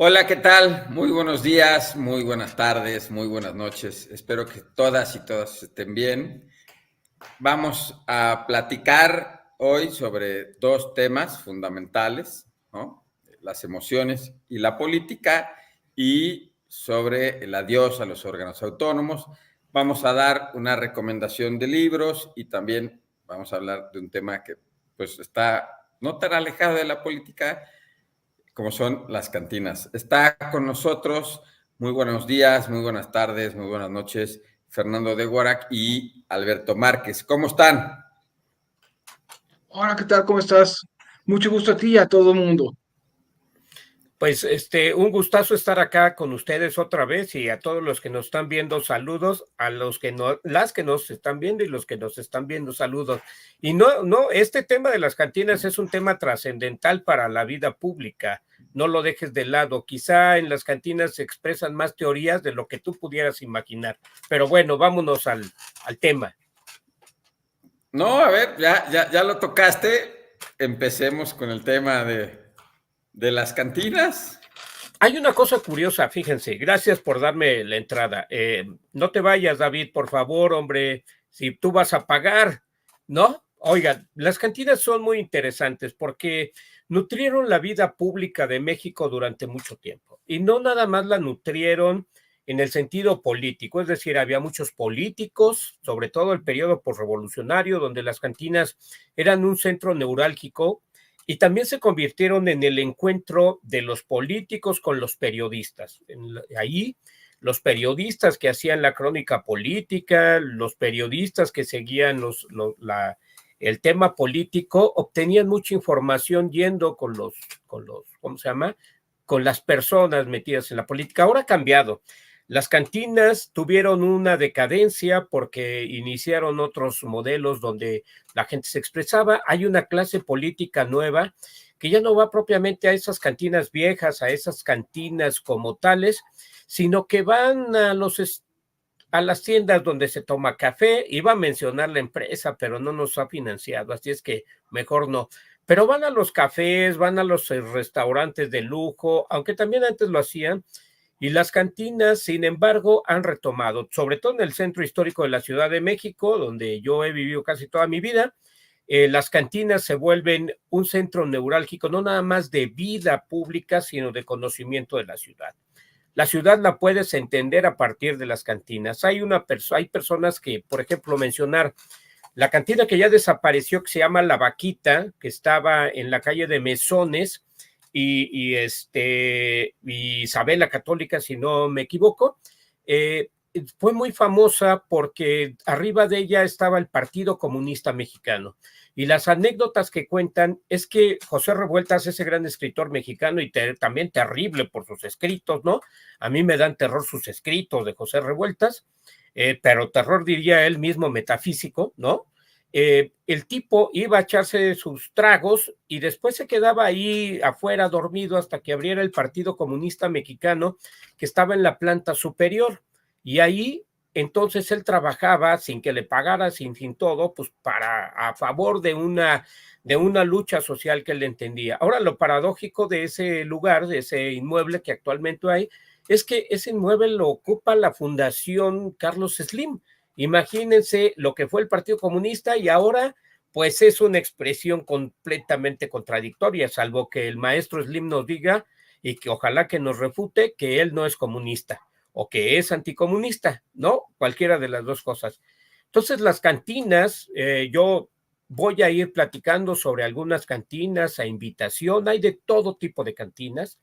Hola, ¿qué tal? Muy buenos días, muy buenas tardes, muy buenas noches. Espero que todas y todos estén bien. Vamos a platicar hoy sobre dos temas fundamentales, ¿no? Las emociones y la política, y sobre el adiós a los órganos autónomos. Vamos a dar una recomendación de libros y también vamos a hablar de un tema que pues está no tan alejado de la política, como son las cantinas. Está con nosotros, muy buenos días, muy buenas tardes, muy buenas noches, Fernando de Guarac y Alberto Márquez. ¿Cómo están? Hola, ¿qué tal? ¿Cómo estás? Mucho gusto a ti y a todo el mundo. Pues un gustazo estar acá con ustedes otra vez y a todos los que nos están viendo, saludos, a los que no, las que nos están viendo y los que nos están viendo, saludos. Y no, este tema de las cantinas es un tema trascendental para la vida pública. No lo dejes de lado. Quizá en las cantinas se expresan más teorías de lo que tú pudieras imaginar. Pero bueno, vámonos al tema. No, a ver, ya lo tocaste. Empecemos con el tema de las cantinas. Hay una cosa curiosa, fíjense, gracias por darme la entrada. No te vayas, David, por favor, hombre, si tú vas a pagar, ¿no? Oigan, las cantinas son muy interesantes porque nutrieron la vida pública de México durante mucho tiempo. Y no nada más la nutrieron en el sentido político, es decir, había muchos políticos, sobre todo el periodo posrevolucionario, donde las cantinas eran un centro neurálgico y también se convirtieron en el encuentro de los políticos con los periodistas. Ahí los periodistas que hacían la crónica política, los periodistas que seguían el tema político, obtenían mucha información yendo con los, ¿cómo se llama? Con las personas metidas en la política. Ahora ha cambiado. Las cantinas tuvieron una decadencia porque iniciaron otros modelos donde la gente se expresaba. Hay una clase política nueva que ya no va propiamente a esas cantinas viejas, a esas cantinas como tales, sino que van a las tiendas donde se toma café. Iba a mencionar la empresa, pero no nos ha financiado, así es que mejor no. Pero van a los cafés, van a los restaurantes de lujo, aunque también antes lo hacían, y las cantinas, sin embargo, han retomado, sobre todo en el centro histórico de la Ciudad de México, donde yo he vivido casi toda mi vida. Las cantinas se vuelven un centro neurálgico, no nada más de vida pública, sino de conocimiento de la ciudad. La ciudad la puedes entender a partir de las cantinas. Hay personas que, por ejemplo, mencionar la cantina que ya desapareció, que se llama La Vaquita, que estaba en la calle de Mesones y Isabel la Católica, si no me equivoco. Fue muy famosa porque arriba de ella estaba el Partido Comunista Mexicano. Y las anécdotas que cuentan es que José Revueltas, ese gran escritor mexicano y también terrible por sus escritos, ¿no? A mí me dan terror sus escritos de José Revueltas, pero terror diría él mismo metafísico, ¿no? El tipo iba a echarse sus tragos y después se quedaba ahí afuera dormido hasta que abriera el Partido Comunista Mexicano, que estaba en la planta superior. Y ahí entonces él trabajaba sin que le pagara, sin todo, pues a favor de una lucha social que él entendía. Ahora, lo paradójico de ese lugar, de ese inmueble que actualmente hay, es que ese inmueble lo ocupa la Fundación Carlos Slim. Imagínense lo que fue el Partido Comunista y ahora pues es una expresión completamente contradictoria, salvo que el maestro Slim nos diga y que ojalá que nos refute que él no es comunista o que es anticomunista, ¿no? Cualquiera de las dos cosas. Entonces las cantinas, yo voy a ir platicando sobre algunas cantinas a invitación, hay de todo tipo de cantinas.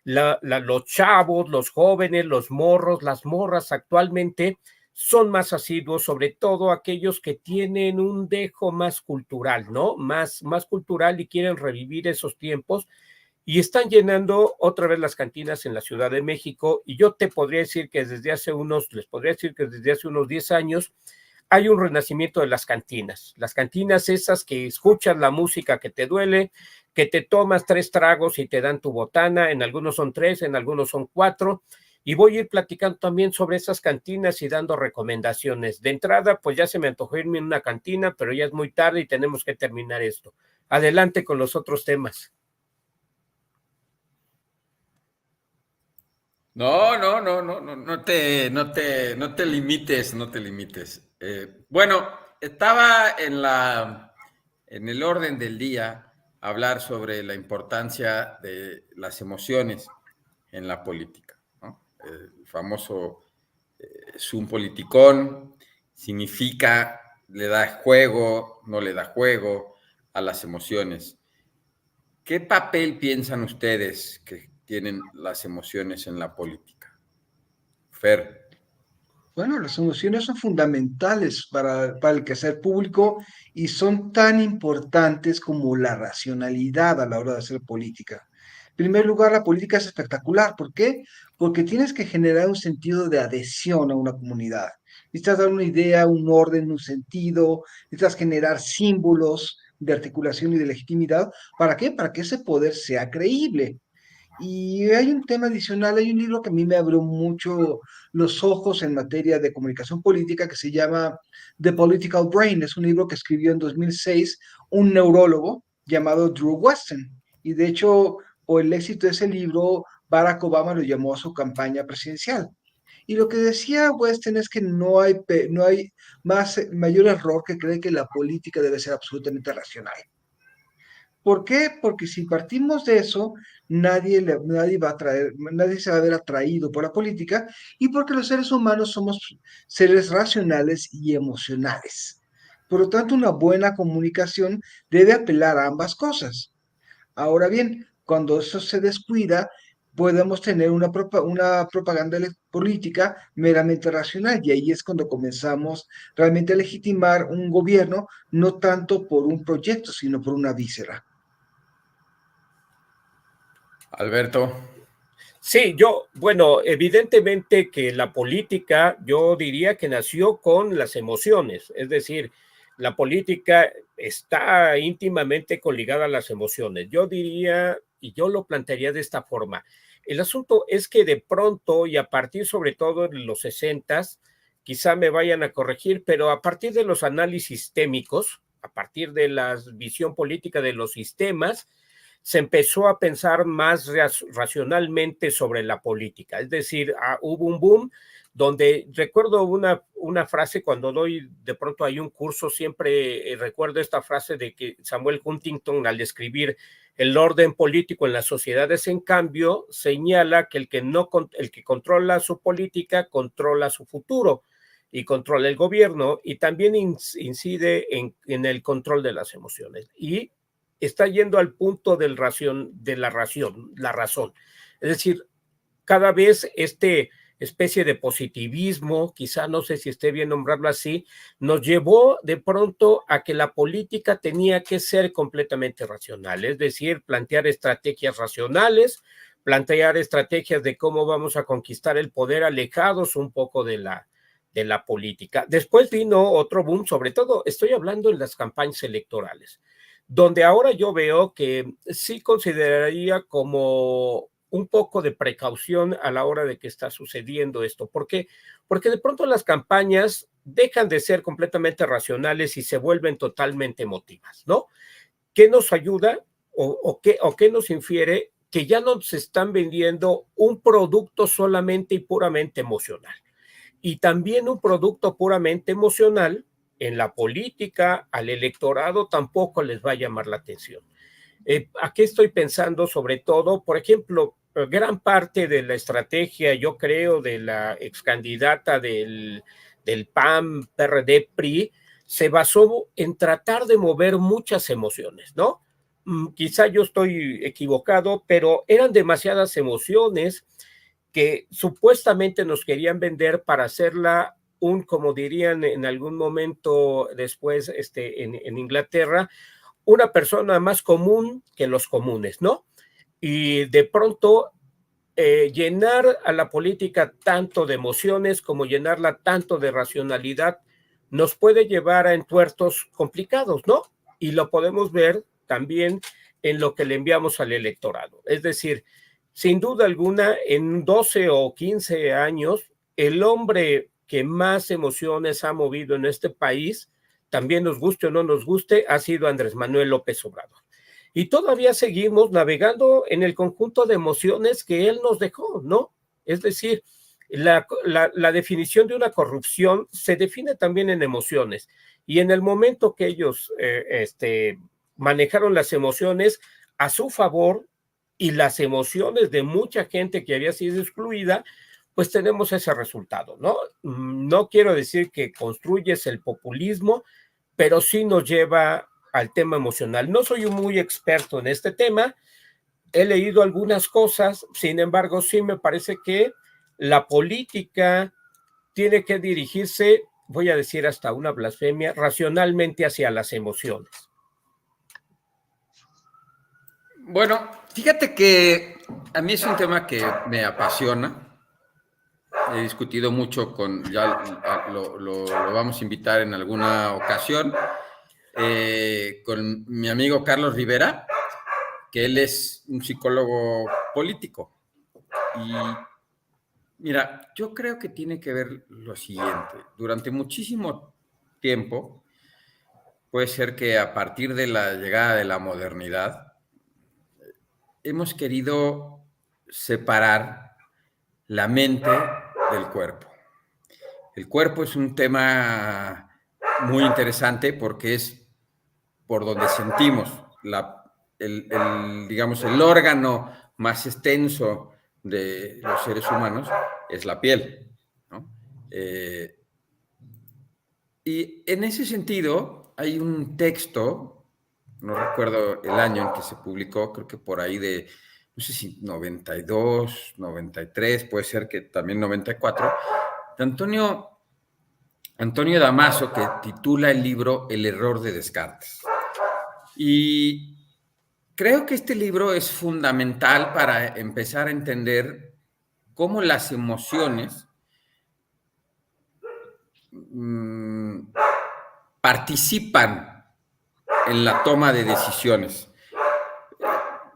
Los chavos, los jóvenes, los morros, las morras actualmente son más asiduos, sobre todo aquellos que tienen un dejo más cultural, ¿no? Más cultural y quieren revivir esos tiempos y están llenando otra vez las cantinas en la Ciudad de México. Y yo te podría decir que les podría decir que desde hace unos 10 años hay un renacimiento de las cantinas esas que escuchas la música que te duele, que te tomas 3 tragos y te dan tu botana, en algunos son 3, en algunos son 4, y voy a ir platicando también sobre esas cantinas y dando recomendaciones. De entrada, pues ya se me antojó irme en una cantina, pero ya es muy tarde y tenemos que terminar esto. Adelante con los otros temas. No te limites, no te limites. Bueno, estaba en el orden del día hablar sobre la importancia de las emociones en la política, ¿no? El famoso es un politicón, significa le da juego, no le da juego a las emociones. ¿Qué papel piensan ustedes que tienen las emociones en la política? Fer. Bueno, las emociones son fundamentales para el quehacer público y son tan importantes como la racionalidad a la hora de hacer política. En primer lugar, la política es espectacular. ¿Por qué? Porque tienes que generar un sentido de adhesión a una comunidad. Necesitas dar una idea, un orden, un sentido, necesitas generar símbolos de articulación y de legitimidad. ¿Para qué? Para que ese poder sea creíble. Y hay un tema adicional, hay un libro que a mí me abrió mucho los ojos en materia de comunicación política que se llama The Political Brain. Es un libro que escribió en 2006 un neurólogo llamado Drew Westen. Y de hecho, por el éxito de ese libro, Barack Obama lo llamó a su campaña presidencial. Y lo que decía Westen es que no hay mayor error que creer que la política debe ser absolutamente racional. ¿Por qué? Porque si partimos de eso, nadie va a nadie se va a ver atraído por la política y porque los seres humanos somos seres racionales y emocionales. Por lo tanto, una buena comunicación debe apelar a ambas cosas. Ahora bien, cuando eso se descuida, podemos tener una propaganda política meramente racional y ahí es cuando comenzamos realmente a legitimar un gobierno, no tanto por un proyecto, sino por una víscera. Alberto. Sí, bueno, evidentemente que la política, yo diría que nació con las emociones, es decir, la política está íntimamente coligada a las emociones. Yo diría, y yo lo plantearía de esta forma, el asunto es que de pronto, y a partir sobre todo de los 60s, quizá me vayan a corregir, pero a partir de los análisis sistémicos, a partir de la visión política de los sistemas, se empezó a pensar más racionalmente sobre la política. Es decir, hubo un boom donde recuerdo una frase cuando doy de pronto hay un curso, siempre recuerdo esta frase de que Samuel Huntington al escribir el orden político en las sociedades, en cambio, señala que el que controla su política controla su futuro y controla el gobierno y también incide en el control de las emociones. Y está yendo al punto de la razón. Es decir, cada vez especie de positivismo, quizá no sé si esté bien nombrarlo así, nos llevó de pronto a que la política tenía que ser completamente racional, es decir, plantear estrategias racionales, plantear estrategias de cómo vamos a conquistar el poder alejados un poco de la política. Después vino otro boom, sobre todo estoy hablando en las campañas electorales, donde ahora yo veo que sí consideraría como un poco de precaución a la hora de que está sucediendo esto. ¿Por qué? Porque de pronto las campañas dejan de ser completamente racionales y se vuelven totalmente emotivas, ¿no? ¿Qué nos ayuda o qué nos infiere? Que ya nos están vendiendo un producto solamente y puramente emocional. Y también un producto puramente emocional en la política, al electorado tampoco les va a llamar la atención. ¿A qué estoy pensando? Sobre todo, por ejemplo, gran parte de la estrategia, yo creo, de la excandidata del PAN, PRD, PRI, se basó en tratar de mover muchas emociones, ¿no? Quizá yo estoy equivocado, pero eran demasiadas emociones que supuestamente nos querían vender para hacerla como dirían en algún momento después en Inglaterra, una persona más común que los comunes, ¿no? Y de pronto llenar a la política tanto de emociones como llenarla tanto de racionalidad nos puede llevar a entuertos complicados, ¿no? Y lo podemos ver también en lo que le enviamos al electorado. Es decir, sin duda alguna, en 12 o 15 años, el hombre que más emociones ha movido en este país, también nos guste o no nos guste, ha sido Andrés Manuel López Obrador. Y todavía seguimos navegando en el conjunto de emociones que él nos dejó, ¿no? Es decir, la definición de una corrupción se define también en emociones. Y en el momento que ellos manejaron las emociones a su favor y las emociones de mucha gente que había sido excluida, pues tenemos ese resultado, ¿no? No quiero decir que construyes el populismo, pero sí nos lleva al tema emocional. No soy muy experto en este tema, he leído algunas cosas, sin embargo, sí me parece que la política tiene que dirigirse, voy a decir hasta una blasfemia, racionalmente hacia las emociones. Bueno, fíjate que a mí es un tema que me apasiona. He discutido mucho ya lo vamos a invitar en alguna ocasión, con mi amigo Carlos Rivera, que él es un psicólogo político. Y mira, yo creo que tiene que ver lo siguiente. Durante muchísimo tiempo, puede ser que a partir de la llegada de la modernidad, hemos querido separar la mente del cuerpo. El cuerpo es un tema muy interesante porque es por donde sentimos digamos, el órgano más extenso de los seres humanos es la piel, ¿no? Y en ese sentido hay un texto, no recuerdo el año en que se publicó, creo que por ahí de, no sé si 92, 93, puede ser que también 94, de Antonio Damasio, que titula el libro El error de Descartes. Y creo que este libro es fundamental para empezar a entender cómo las emociones participan en la toma de decisiones.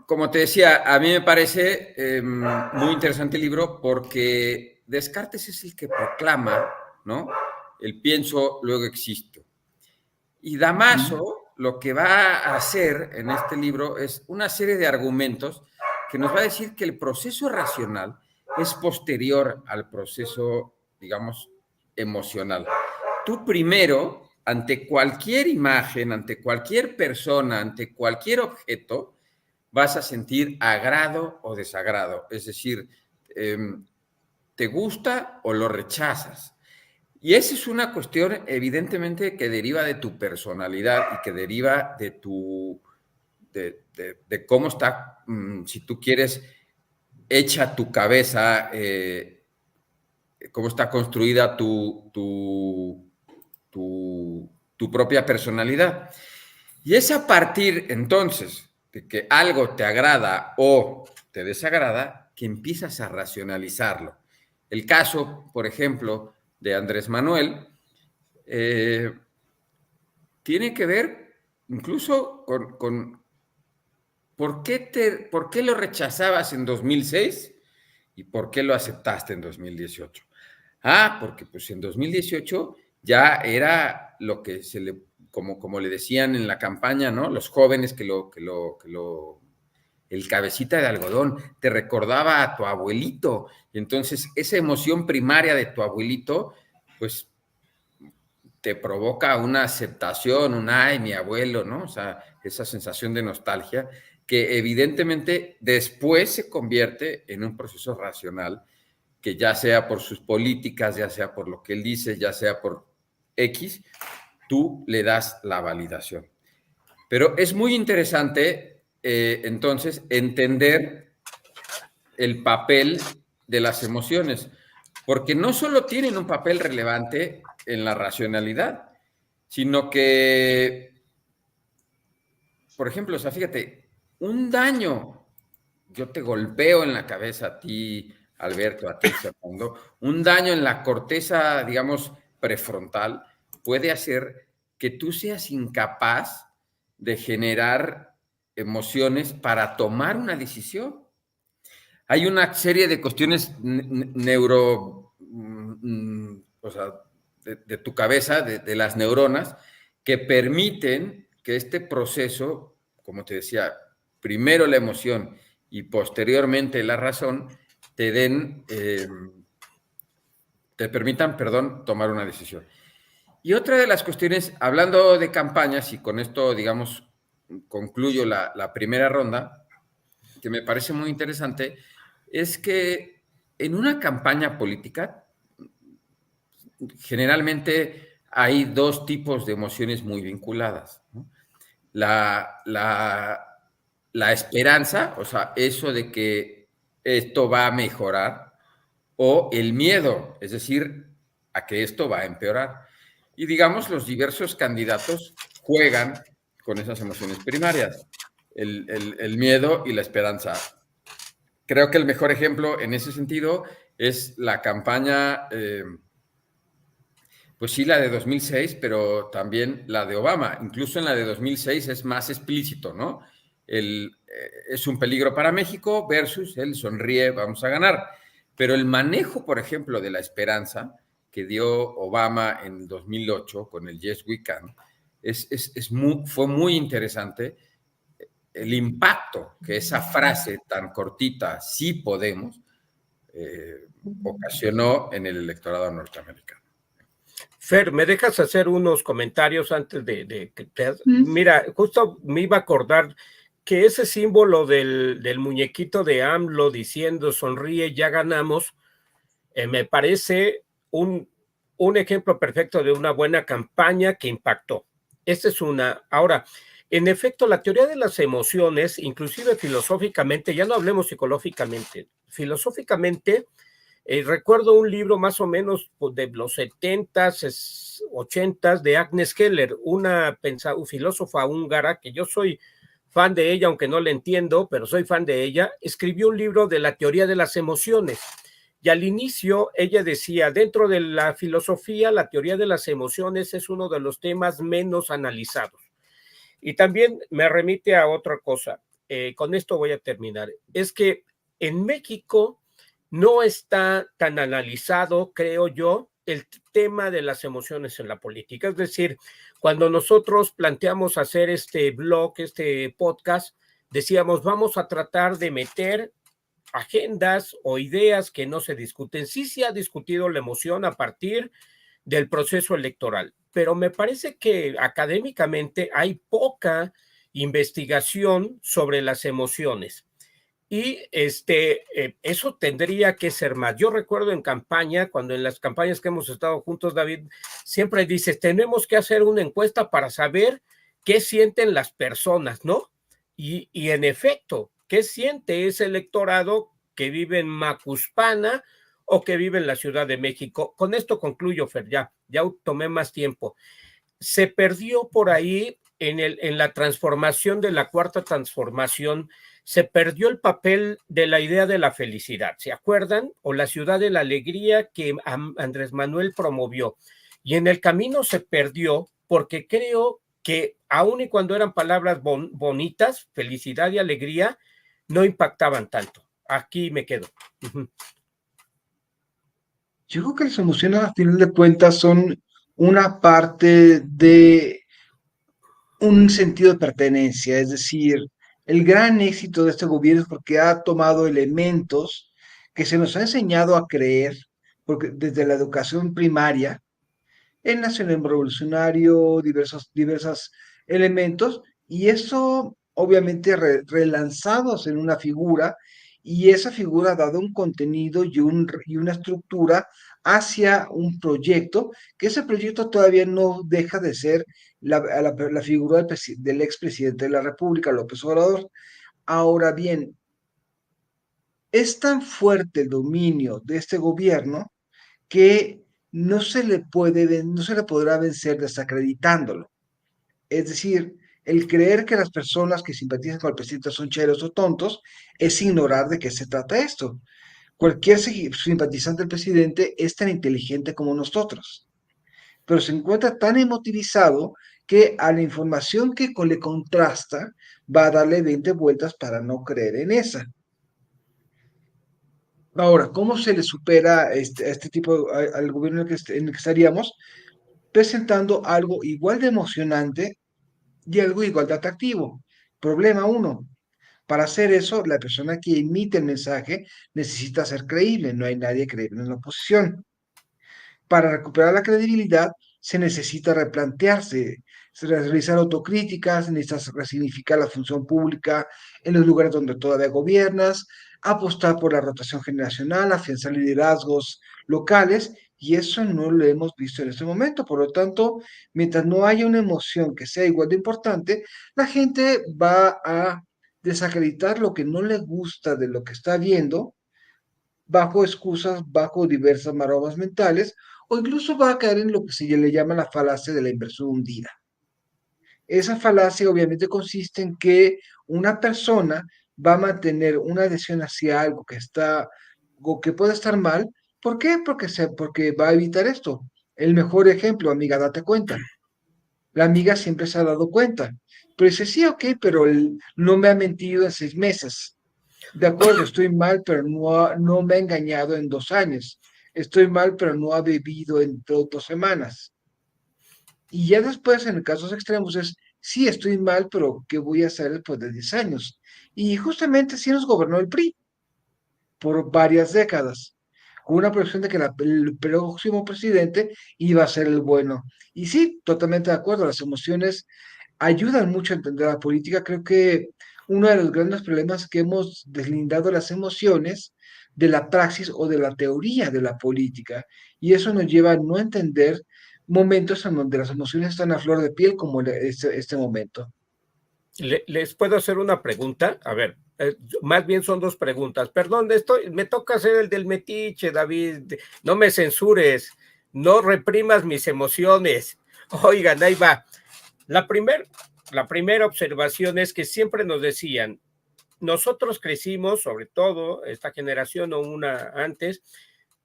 Como te decía, a mí me parece muy interesante el libro porque Descartes es el que proclama, ¿no?, el pienso, luego existo. Y Damasio lo que va a hacer en este libro es una serie de argumentos que nos va a decir que el proceso racional es posterior al proceso, digamos, emocional. Tú primero, ante cualquier imagen, ante cualquier persona, ante cualquier objeto, vas a sentir agrado o desagrado. Es decir, ¿te gusta o lo rechazas? Y esa es una cuestión evidentemente que deriva de tu personalidad y que deriva de de cómo está, si tú quieres, hecha tu cabeza, cómo está construida tu propia personalidad. Y es a partir entonces de que algo te agrada o te desagrada que empiezas a racionalizarlo. El caso, por ejemplo, de Andrés Manuel, tiene que ver incluso con ¿por qué lo rechazabas en 2006 y por qué lo aceptaste en 2018? Ah, porque pues en 2018 ya era lo que como le decían en la campaña, ¿no? Los jóvenes el cabecita de algodón, te recordaba a tu abuelito. Y entonces esa emoción primaria de tu abuelito, pues te provoca una aceptación, ay, mi abuelo, ¿no? O sea, esa sensación de nostalgia que evidentemente después se convierte en un proceso racional que ya sea por sus políticas, ya sea por lo que él dice, ya sea por X, tú le das la validación. Pero es muy interesante, entonces, entender el papel de las emociones, porque no solo tienen un papel relevante en la racionalidad, sino que, por ejemplo, o sea, fíjate, un daño, yo te golpeo en la cabeza a ti, Alberto, a ti, Fernando, un daño en la corteza, digamos, prefrontal, puede hacer que tú seas incapaz de generar emociones para tomar una decisión. Hay una serie de cuestiones o sea, de tu cabeza, de las neuronas, que permiten que este proceso, como te decía, primero la emoción y posteriormente la razón, te den, te permitan, perdón, tomar una decisión. Y otra de las cuestiones, hablando de campañas, y con esto, digamos, concluyo la primera ronda, que me parece muy interesante, es que en una campaña política, generalmente hay dos tipos de emociones muy vinculadas, ¿no? La esperanza, o sea, eso de que esto va a mejorar, o el miedo, es decir, a que esto va a empeorar. Y digamos, los diversos candidatos juegan con esas emociones primarias, el miedo y la esperanza. Creo que el mejor ejemplo en ese sentido es la campaña, pues sí, la de 2006, pero también la de Obama. Incluso en la de 2006 es más explícito, ¿no? Es un peligro para México versus él sonríe, vamos a ganar. Pero el manejo, por ejemplo, de la esperanza que dio Obama en el 2008 con el Yes We Can, fue muy interesante el impacto que esa frase tan cortita, sí podemos, ocasionó en el electorado norteamericano. Fer, ¿me dejas hacer unos comentarios antes de que te... Mira, justo me iba a acordar que ese símbolo del muñequito de AMLO diciendo sonríe, ya ganamos, me parece un ejemplo perfecto de una buena campaña que impactó. Esta es una. Ahora, en efecto, la teoría de las emociones, inclusive filosóficamente, ya no hablemos psicológicamente, filosóficamente, recuerdo un libro más o menos de los 70s, 80s de Agnes Keller, una filósofa húngara que yo soy fan de ella, aunque no la entiendo, pero soy fan de ella. Escribió un libro de la teoría de las emociones. Y al inicio ella decía, dentro de la filosofía, la teoría de las emociones es uno de los temas menos analizados. Y también me remite a otra cosa, con esto voy a terminar, es que en México no está tan analizado, creo yo, el tema de las emociones en la política. Es decir, cuando nosotros planteamos hacer este blog, este podcast, decíamos, vamos a tratar de meter agendas o ideas que no se discuten. Sí se ha discutido la emoción a partir del proceso electoral, pero me parece que académicamente hay poca investigación sobre las emociones. Y eso tendría que ser más. Yo recuerdo en campaña, cuando en las campañas que hemos estado juntos, David, siempre dices, tenemos que hacer una encuesta para saber qué sienten las personas, ¿no? Y en efecto, ¿qué siente ese electorado que vive en Macuspana o que vive en la Ciudad de México? Con esto concluyo, Fer, ya tomé más tiempo. Se perdió por ahí en la transformación de la cuarta transformación, se perdió el papel de la idea de la felicidad, ¿se acuerdan? O la ciudad de la alegría que Andrés Manuel promovió. Y en el camino se perdió porque creo que aun y cuando eran palabras bonitas, felicidad y alegría, no impactaban tanto. Aquí me quedo. Yo creo que las emociones, a final de cuentas, son una parte de un sentido de pertenencia, es decir, el gran éxito de este gobierno es porque ha tomado elementos que se nos ha enseñado a creer, porque desde la educación primaria, el nacionalismo revolucionario, diversos elementos, y eso obviamente relanzados en una figura, y esa figura ha dado un contenido y una estructura hacia un proyecto, que ese proyecto todavía no deja de ser la figura del expresidente de la República, López Obrador. Ahora bien, es tan fuerte el dominio de este gobierno que no se le podrá vencer desacreditándolo. Es decir, el creer que las personas que simpatizan con el presidente son cheros o tontos es ignorar de qué se trata esto. Cualquier simpatizante del presidente es tan inteligente como nosotros, pero se encuentra tan emotivizado que a la información que le contrasta va a darle 20 vueltas para no creer en esa. Ahora, ¿cómo se le supera este tipo, al gobierno en el que estaríamos? Presentando algo igual de emocionante y algo igual de atractivo. Problema uno, Para hacer eso, la persona que emite el mensaje necesita ser creíble, no hay nadie creíble en la oposición. Para recuperar la credibilidad se necesita replantearse, realizar autocríticas, necesitas resignificar la función pública en los lugares donde todavía gobiernas, apostar por la rotación generacional, afianzar liderazgos locales, y eso no lo hemos visto en este momento. Por lo tanto, mientras no haya una emoción que sea igual de importante, la gente va a desacreditar lo que no le gusta de lo que está viendo bajo excusas, bajo diversas maromas mentales, o incluso va a caer en lo que se le llama la falacia de la inversión hundida. Esa falacia obviamente consiste en que una persona va a mantener una adhesión hacia algo que está o que puede estar mal. ¿Por qué? Porque va a evitar esto. El mejor ejemplo, amiga, date cuenta. La amiga siempre se ha dado cuenta. Pero dice, sí, ok, pero él no me ha mentido en 6 meses. De acuerdo, estoy mal, pero no me ha engañado en 2 años. Estoy mal, pero no ha bebido en 2 semanas. Y ya después, en casos extremos, es, sí, estoy mal, pero ¿qué voy a hacer después de 10 años? Y justamente sí nos gobernó el PRI por varias décadas, con una proyección de que el próximo presidente iba a ser el bueno. Y sí, totalmente de acuerdo, las emociones ayudan mucho a entender la política. Creo que uno de los grandes problemas es que hemos deslindado las emociones de la praxis o de la teoría de la política, y eso nos lleva a no entender momentos en donde las emociones están a flor de piel, como este momento. ¿Les puedo hacer una pregunta? A ver, más bien son dos preguntas. Perdón, me toca hacer el del metiche, David. No me censures, no reprimas mis emociones. Oigan, ahí va. La primera observación es que siempre nos decían, nosotros crecimos, sobre todo esta generación o una antes,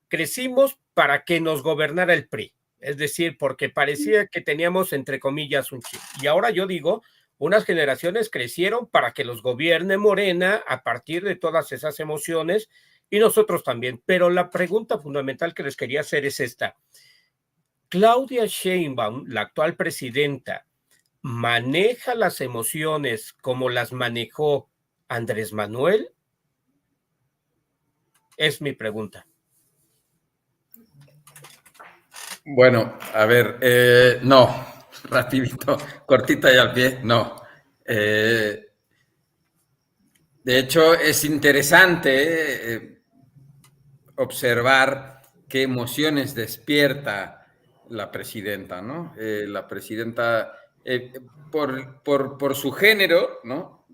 crecimos para que nos gobernara el PRI. Es decir, porque parecía que teníamos, entre comillas, un chip. Y ahora yo digo, unas generaciones crecieron para que los gobierne Morena a partir de todas esas emociones y nosotros también. Pero la pregunta fundamental que les quería hacer es esta. Claudia Sheinbaum, la actual presidenta, ¿maneja las emociones como las manejó Andrés Manuel? Es mi pregunta. Bueno, a ver, no, rapidito, cortita y al pie, no. De hecho, es interesante observar qué emociones despierta la presidenta, ¿no? La presidenta, por su género, ¿no?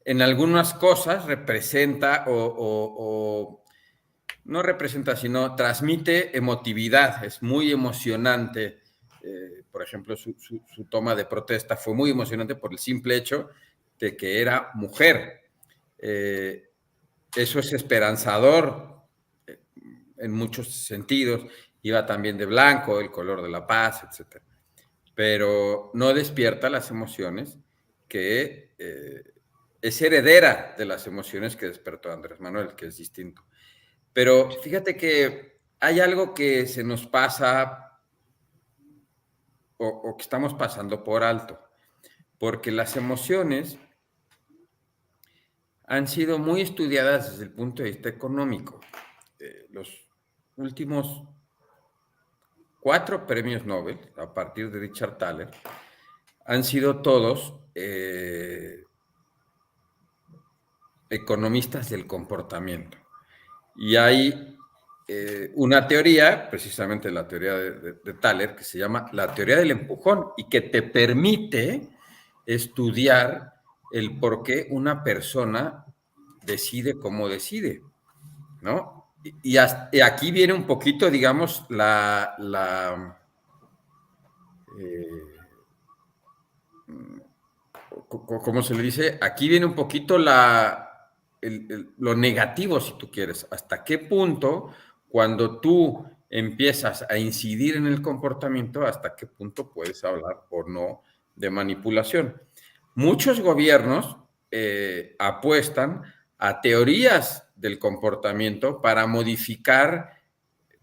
En algunas cosas representa o no representa, sino transmite emotividad, es muy emocionante. Por ejemplo, su toma de protesta fue muy emocionante por el simple hecho de que era mujer. Eso es esperanzador en muchos sentidos. Iba también de blanco, el color de la paz, etc. Pero no despierta las emociones que es heredera de las emociones que despertó Andrés Manuel, que es distinto. Pero fíjate que hay algo que se nos pasa o que estamos pasando por alto, porque las emociones han sido muy estudiadas desde el punto de vista económico. Los últimos 4 premios Nobel, a partir de Richard Thaler, han sido todos economistas del comportamiento. Y hay una teoría, precisamente la teoría de Thaler, que se llama la teoría del empujón y que te permite estudiar el por qué una persona decide como decide, ¿no? Y aquí viene un poquito, digamos, ¿cómo se le dice? Aquí viene un poquito lo negativo, si tú quieres. ¿Hasta qué punto, cuando tú empiezas a incidir en el comportamiento, hasta qué punto puedes hablar o no de manipulación? Muchos gobiernos apuestan a teorías del comportamiento para modificar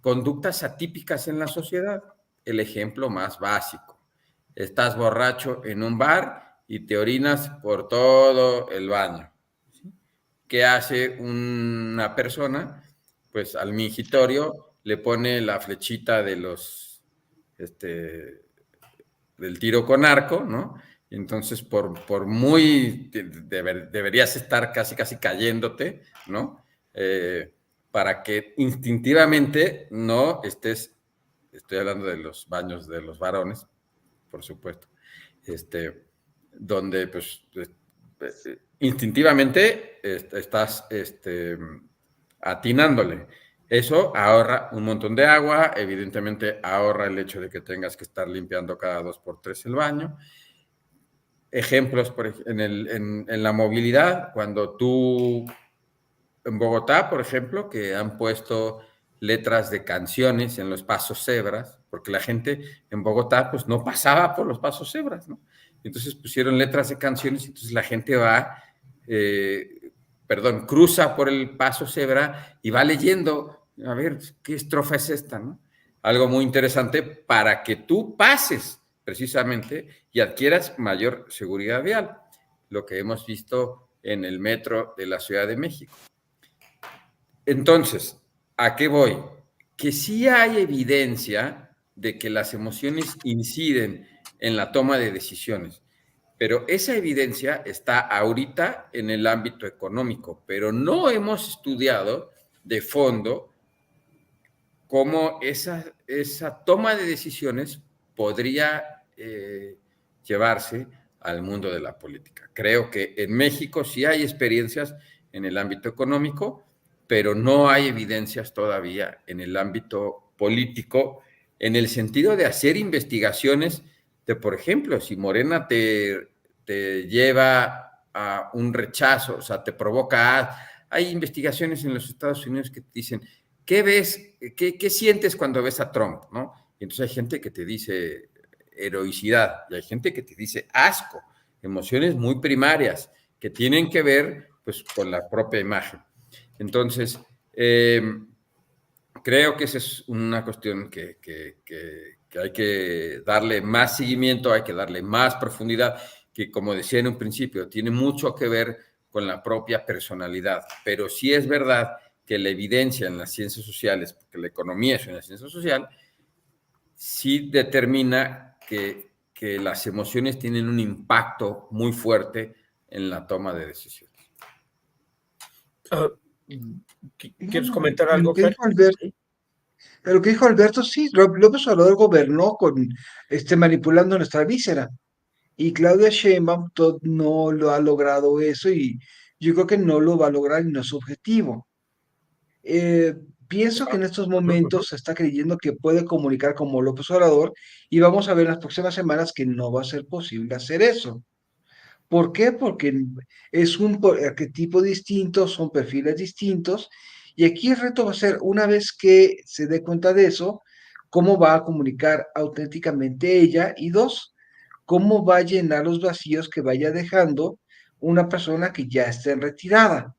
conductas atípicas en la sociedad. El ejemplo más básico: estás borracho en un bar y te orinas por todo el baño. ¿Qué hace una persona? Pues al mingitorio le pone la flechita de los, del tiro con arco, ¿no? Y entonces por muy, deberías estar casi cayéndote, ¿no? Para que instintivamente no estés, estoy hablando de los baños de los varones, por supuesto, donde pues instintivamente estás atinándole. Eso ahorra un montón de agua, evidentemente ahorra el hecho de que tengas que estar limpiando cada 2 por 3 el baño. Ejemplos en la movilidad, cuando tú, en Bogotá, por ejemplo, que han puesto letras de canciones en los pasos cebras, porque la gente en Bogotá pues no pasaba por los pasos cebras, ¿no? Entonces pusieron letras de canciones y entonces la gente va, cruza por el paso cebra y va leyendo, a ver, ¿qué estrofa es esta, no? Algo muy interesante para que tú pases precisamente y adquieras mayor seguridad vial, lo que hemos visto en el metro de la Ciudad de México. Entonces, ¿a qué voy? Que sí hay evidencia de que las emociones inciden en la toma de decisiones, pero esa evidencia está ahorita en el ámbito económico, pero no hemos estudiado de fondo cómo esa toma de decisiones podría llevarse al mundo de la política. Creo que en México sí hay experiencias en el ámbito económico, pero no hay evidencias todavía en el ámbito político, en el sentido de hacer investigaciones de, por ejemplo, si Morena te lleva a un rechazo, o sea, te provoca. Hay investigaciones en los Estados Unidos que te dicen, ¿qué ves? ¿Qué sientes cuando ves a Trump? ¿No? Y entonces hay gente que te dice heroicidad y hay gente que te dice asco, emociones muy primarias que tienen que ver pues con la propia imagen. Entonces, creo que esa es una cuestión que hay que darle más seguimiento, hay que darle más profundidad, que como decía en un principio, tiene mucho que ver con la propia personalidad, pero sí es verdad que la evidencia en las ciencias sociales, porque la economía es una ciencia social, sí determina que las emociones tienen un impacto muy fuerte en la toma de decisiones. ¿Quieres comentar algo, Fer? Lo que dijo Alberto, sí, López Obrador gobernó manipulando nuestra víscera. Y Claudia Sheinbaum no lo ha logrado eso y yo creo que no lo va a lograr y no es su objetivo. Eh, Pienso que en estos momentos se está creyendo que puede comunicar como López Obrador y vamos a ver en las próximas semanas que no va a ser posible hacer eso. ¿Por qué? Porque es un arquetipo distinto, son perfiles distintos y aquí el reto va a ser, una vez que se dé cuenta de eso, cómo va a comunicar auténticamente ella y dos, cómo va a llenar los vacíos que vaya dejando una persona que ya está en retirada.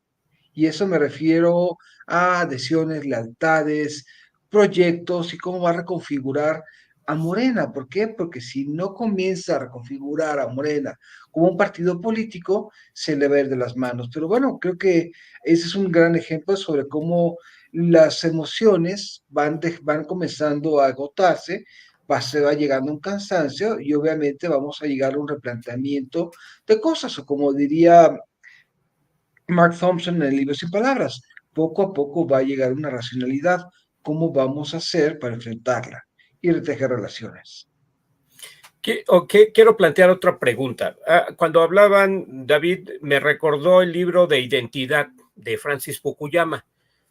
Y eso me refiero a adhesiones, lealtades, proyectos y cómo va a reconfigurar a Morena. ¿Por qué? Porque si no comienza a reconfigurar a Morena como un partido político, se le va a ir de las manos. Pero bueno, creo que ese es un gran ejemplo sobre cómo las emociones van comenzando a agotarse, se va llegando a un cansancio y obviamente vamos a llegar a un replanteamiento de cosas, o como diría Mark Thompson en el libro Sin Palabras, poco a poco va a llegar una racionalidad. ¿Cómo vamos a hacer para enfrentarla y retejer relaciones? Quiero plantear otra pregunta. Cuando hablaban, David, me recordó el libro de Identidad de Francis Fukuyama.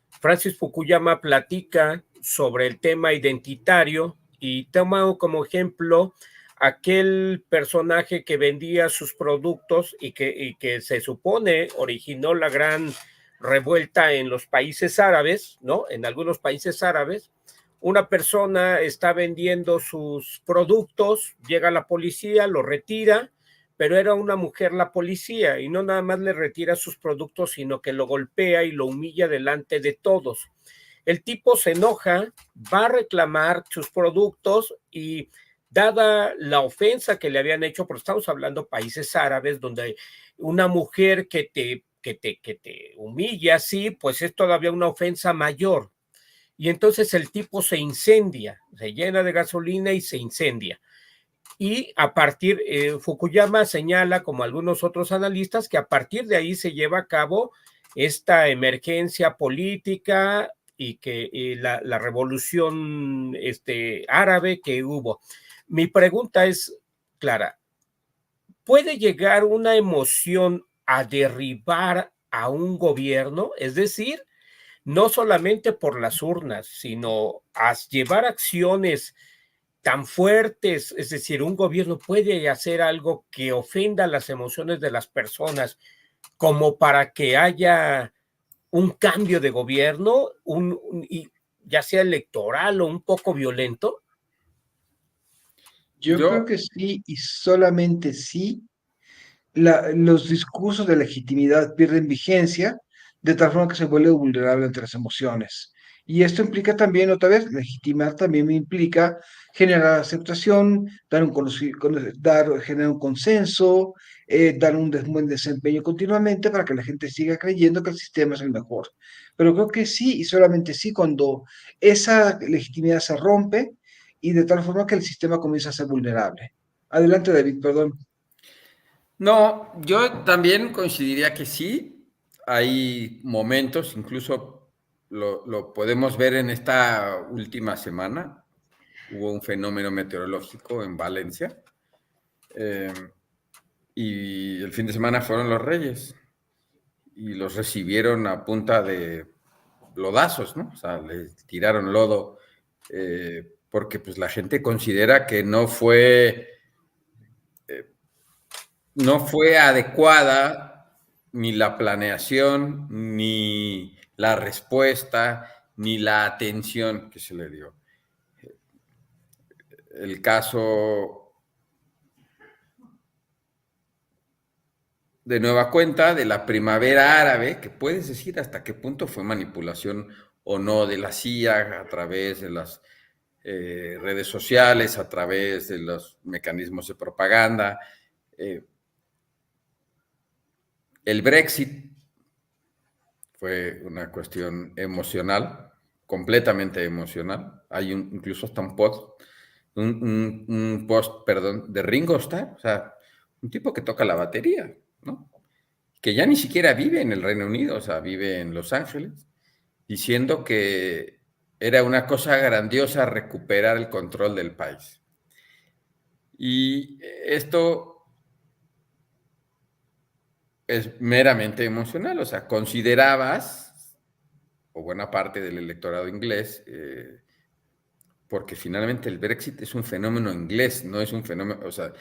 Francis Fukuyama platica sobre el tema identitario y toma como ejemplo aquel personaje que vendía sus productos y que se supone originó la gran revuelta en los países árabes, ¿no? En algunos países árabes, una persona está vendiendo sus productos, llega la policía, lo retira, pero era una mujer la policía y no nada más le retira sus productos, sino que lo golpea y lo humilla delante de todos. El tipo se enoja, va a reclamar sus productos y dada la ofensa que le habían hecho, porque estamos hablando de países árabes, donde una mujer que te humilla, sí, pues es todavía una ofensa mayor. Y entonces el tipo se incendia, se llena de gasolina y se incendia. Y a partir, Fukuyama señala, como algunos otros analistas, que a partir de ahí se lleva a cabo esta emergencia política y que la revolución árabe que hubo. Mi pregunta es clara, ¿puede llegar una emoción a derribar a un gobierno? Es decir, no solamente por las urnas, sino a llevar acciones tan fuertes, es decir, un gobierno puede hacer algo que ofenda las emociones de las personas como para que haya un cambio de gobierno, ya sea electoral o un poco violento. Yo creo Yo, que sí y solamente sí los discursos de legitimidad pierden vigencia, de tal forma que se vuelve vulnerable ante las emociones. Y esto implica también, otra vez, legitimar también implica generar aceptación, generar un consenso, dar un buen desempeño continuamente para que la gente siga creyendo que el sistema es el mejor. Pero creo que sí y solamente sí cuando esa legitimidad se rompe y de tal forma que el sistema comienza a ser vulnerable. Adelante, David, perdón. no, yo también coincidiría que sí, hay momentos, incluso lo podemos ver en esta última semana, hubo un fenómeno meteorológico en Valencia, eh, y el fin de semana fueron los Reyes y los recibieron a punta de lodazos, ¿no? O sea, les tiraron lodo, porque pues la gente considera que no fue adecuada ni la planeación, ni la respuesta, ni la atención que se le dio. El caso de nueva cuenta de la primavera árabe, que puedes decir hasta qué punto fue manipulación o no de la CIA a través de las redes sociales, a través de los mecanismos de propaganda. El Brexit fue una cuestión emocional, completamente emocional. Hay incluso hasta un post, perdón, de Ringo Starr, o sea, un tipo que toca la batería, ¿no? Que ya ni siquiera vive en el Reino Unido, o sea, vive en Los Ángeles, diciendo que era una cosa grandiosa recuperar el control del país. Y esto es meramente emocional, o sea, considerabas, o buena parte del electorado inglés, porque finalmente el Brexit es un fenómeno inglés, no es un fenómeno, o sea,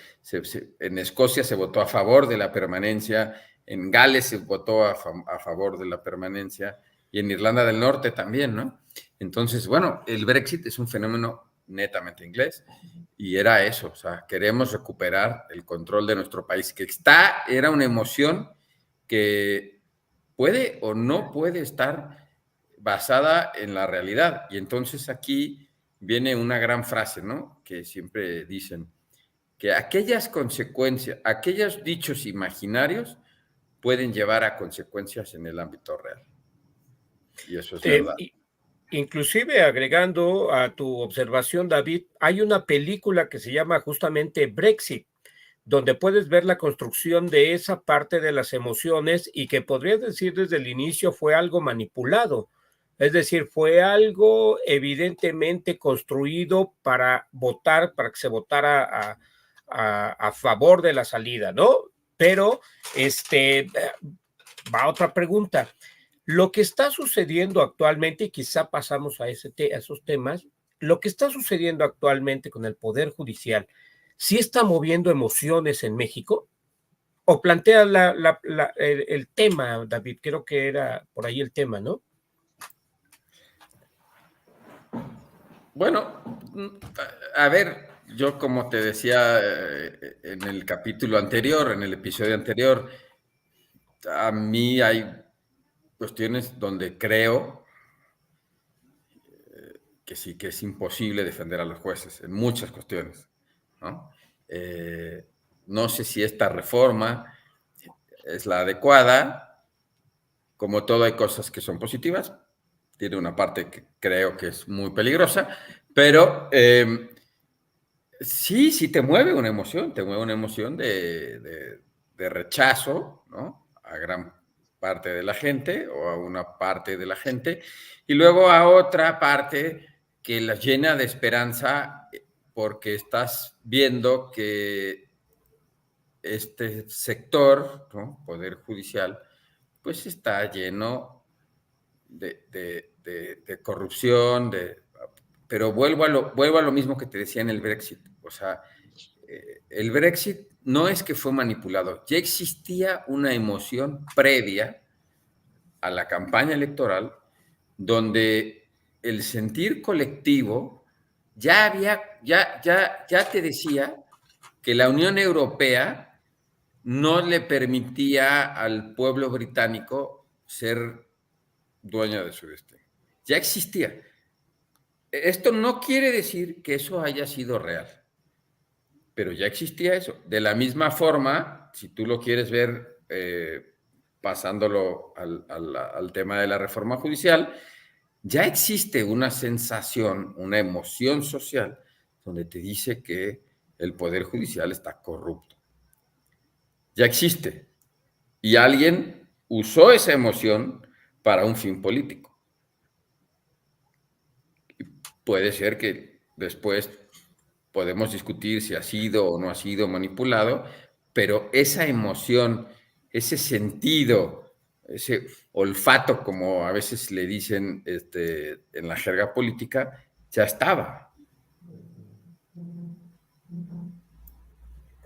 en Escocia se votó a favor de la permanencia, en Gales se votó a favor de la permanencia y en Irlanda del Norte también, ¿no? Entonces, bueno, el Brexit es un fenómeno netamente inglés y era eso, o sea, queremos recuperar el control de nuestro país, era una emoción que puede o no puede estar basada en la realidad. Y entonces aquí viene una gran frase, ¿no? Que siempre dicen, que aquellas consecuencias, aquellos dichos imaginarios pueden llevar a consecuencias en el ámbito real. Y eso es verdad. Inclusive agregando a tu observación, David, hay una película que se llama justamente Brexit, donde puedes ver la construcción de esa parte de las emociones y que podrías decir desde el inicio fue algo manipulado. Es decir, fue algo evidentemente construido para votar, para que se votara a favor de la salida, ¿no? Pero va otra pregunta. Lo que está sucediendo actualmente, y quizá pasamos a esos temas, lo que está sucediendo actualmente con el Poder Judicial, ¿sí está moviendo emociones en México? ¿O plantea el tema, David? Creo que era por ahí el tema, ¿no? Bueno, a ver, yo como te decía en el capítulo anterior, en el episodio anterior, a mí hay cuestiones donde creo que sí, que es imposible defender a los jueces, en muchas cuestiones. ¿no? No sé si esta reforma es la adecuada. Como todo, hay cosas que son positivas. Tiene una parte que creo que es muy peligrosa, pero sí te mueve una emoción, de rechazo, ¿no? A gran parte de la gente o a una parte de la gente, y luego a otra parte que la llena de esperanza porque estás viendo que este sector, ¿no? Poder judicial, pues está lleno de corrupción, pero vuelvo a lo mismo que te decía en el Brexit. O sea, el Brexit no es que fue manipulado, ya existía una emoción previa a la campaña electoral donde el sentir colectivo ya te decía que la Unión Europea no le permitía al pueblo británico ser dueño de su destino. Ya existía. Esto no quiere decir que eso haya sido real, pero ya existía eso. De la misma forma, si tú lo quieres ver pasándolo al tema de la reforma judicial, ya existe una sensación, una emoción social donde te dice que el Poder Judicial está corrupto. Ya existe. Y alguien usó esa emoción para un fin político. Puede ser que después podemos discutir si ha sido o no ha sido manipulado, pero esa emoción, ese sentido, ese olfato, como a veces le dicen en la jerga política, ya estaba.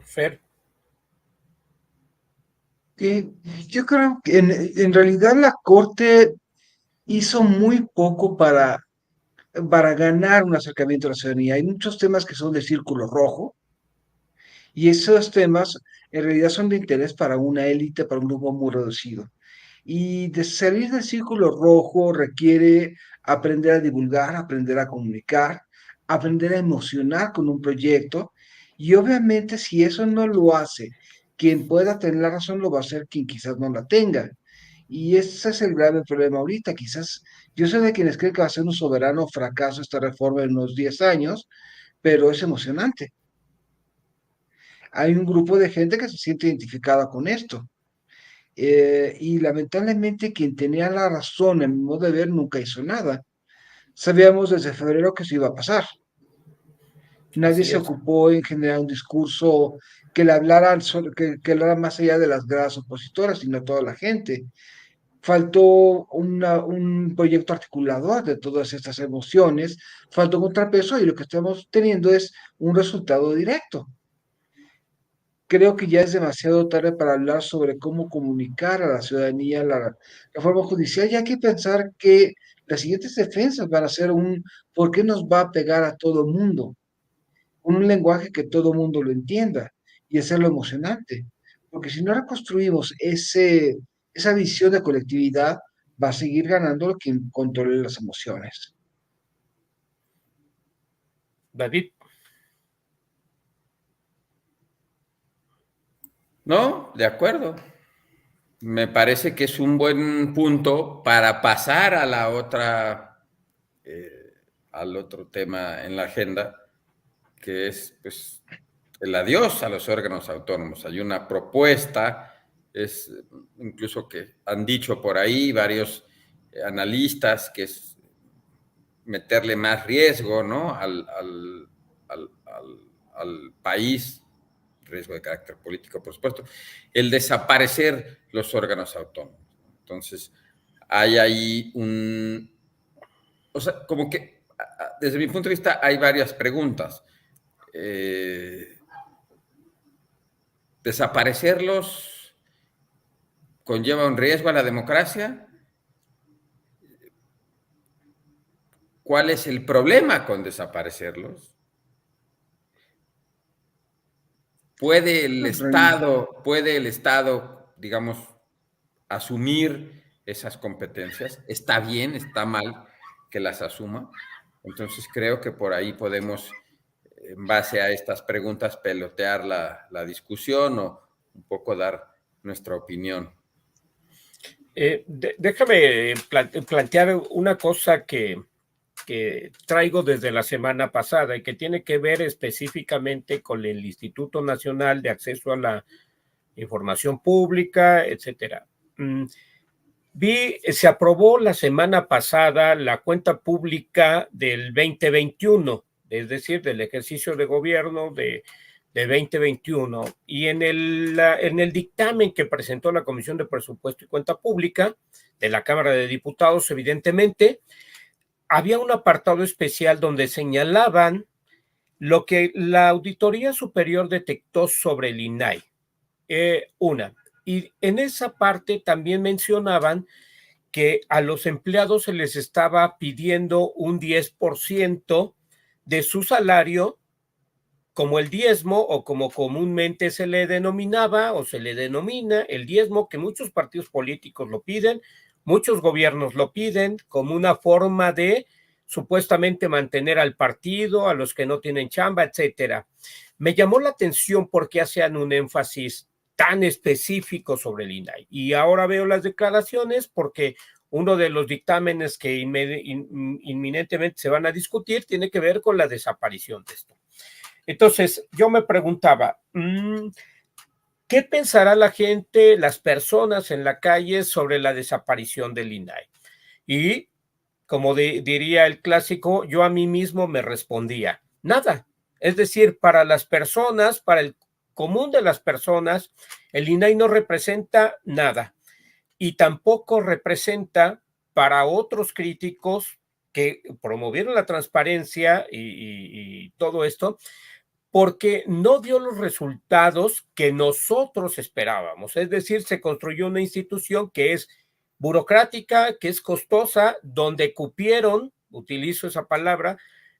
Fer. Yo creo que en realidad la Corte hizo muy poco para ganar un acercamiento a la ciudadanía. Hay muchos temas que son de círculo rojo y esos temas en realidad son de interés para una élite, para un grupo muy reducido. Y de salir del círculo rojo requiere aprender a divulgar, aprender a comunicar, aprender a emocionar con un proyecto. Y obviamente si eso no lo hace, quien pueda tener la razón lo va a hacer quien quizás no la tenga. Y ese es el grave problema ahorita. Quizás yo soy de quienes creen que va a ser un soberano fracaso esta reforma en unos 10 años, pero es emocionante. Hay un grupo de gente que se siente identificada con esto. Y lamentablemente quien tenía la razón, en mi modo de ver, nunca hizo nada. Sabíamos desde febrero que eso iba a pasar. Nadie Así se es. ocupó en generar un discurso que le hablara, que hablara más allá de las gradas opositoras, sino a toda la gente. Faltó un proyecto articulador de todas estas emociones, faltó un contrapeso y lo que estamos teniendo es un resultado directo. Creo que ya es demasiado tarde para hablar sobre cómo comunicar a la ciudadanía la reforma judicial. Ya hay que pensar que las siguientes defensas van a ser ¿por qué nos va a pegar a todo el mundo? Con un lenguaje que todo el mundo lo entienda y hacerlo emocionante. Porque si no reconstruimos esa visión de colectividad, va a seguir ganando quien controle las emociones. David. No, de acuerdo. Me parece que es un buen punto para pasar a la otra, al otro tema en la agenda, que es pues, el adiós a los órganos autónomos. Hay una propuesta, es incluso que han dicho por ahí varios analistas que es meterle más riesgo, ¿no? Al país, riesgo de carácter político, por supuesto, el desaparecer los órganos autónomos. Entonces, hay ahí o sea, como que desde mi punto de vista hay varias preguntas. ¿Desaparecerlos conlleva un riesgo a la democracia? ¿Cuál es el problema con desaparecerlos? ¿Puede el Estado, digamos, asumir esas competencias? ¿Está bien, está mal que las asuma? Entonces creo que por ahí podemos en base a estas preguntas, pelotear la discusión o un poco dar nuestra opinión. Déjame plantear una cosa que traigo desde la semana pasada y que tiene que ver específicamente con el Instituto Nacional de Acceso a la Información Pública, etcétera. Se aprobó la semana pasada la cuenta pública del 2021, es decir, del ejercicio de gobierno de 2021, y en el dictamen que presentó la Comisión de Presupuesto y Cuenta Pública de la Cámara de Diputados, evidentemente, había un apartado especial donde señalaban lo que la Auditoría Superior detectó sobre el INAI. Y en esa parte también mencionaban que a los empleados se les estaba pidiendo un 10% de su salario como el diezmo, o como comúnmente se le denominaba o se le denomina el diezmo, que muchos partidos políticos lo piden, muchos gobiernos lo piden como una forma de supuestamente mantener al partido, a los que no tienen chamba, etcétera. Me llamó la atención porque hacían un énfasis tan específico sobre el INAI. Y ahora veo las declaraciones porque uno de los dictámenes que inminentemente se van a discutir tiene que ver con la desaparición de esto. Entonces, yo me preguntaba, ¿qué pensará la gente, las personas en la calle sobre la desaparición del INAI? Y, como diría el clásico, yo a mí mismo me respondía, nada. Es decir, para las personas, para el común de las personas, el INAI no representa nada, y tampoco representa para otros críticos que promovieron la transparencia y todo esto, porque no dio los resultados que nosotros esperábamos. Es decir, se construyó una institución que es burocrática, que es costosa, donde cupieron, utilizo esa palabra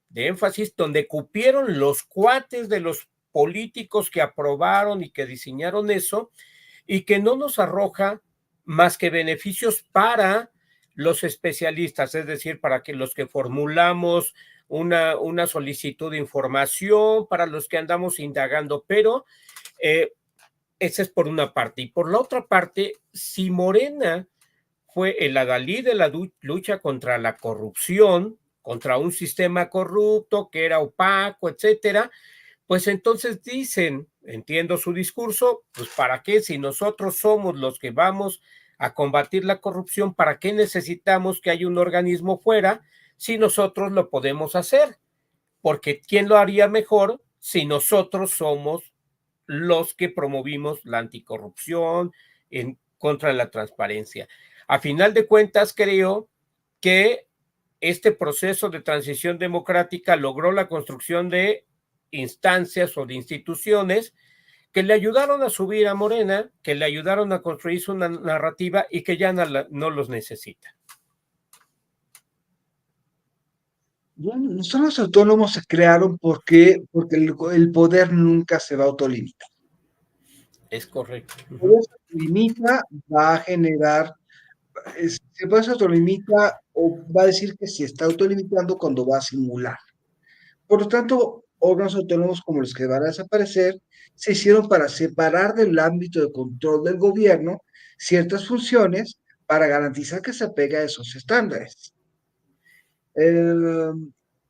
de énfasis, donde cupieron los cuates de los políticos que aprobaron y que diseñaron eso, y que no nos arroja más que beneficios para los especialistas, es decir, para que los que formulamos una solicitud de información, para los que andamos indagando, pero esa es por una parte. Y por la otra parte, si Morena fue el adalid de la lucha contra la corrupción, contra un sistema corrupto que era opaco, etcétera, pues entonces dicen, entiendo su discurso, pues ¿para qué? Si nosotros somos los que vamos a combatir la corrupción, ¿para qué necesitamos que haya un organismo fuera si nosotros lo podemos hacer? Porque ¿quién lo haría mejor si nosotros somos los que promovimos la anticorrupción, en contra de la transparencia? A final de cuentas, creo que este proceso de transición democrática logró la construcción de instancias o de instituciones que le ayudaron a subir a Morena, que le ayudaron a construir su narrativa y que ya no los necesita. Bueno, los autónomos se crearon porque el poder nunca se va a autolimitar. Es correcto. El poder se autolimita, va a generar, se puede se autolimita o va a decir que se está autolimitando cuando va a simular. Por lo tanto, órganos autónomos como los que van a desaparecer se hicieron para separar del ámbito de control del gobierno ciertas funciones para garantizar que se apega a esos estándares.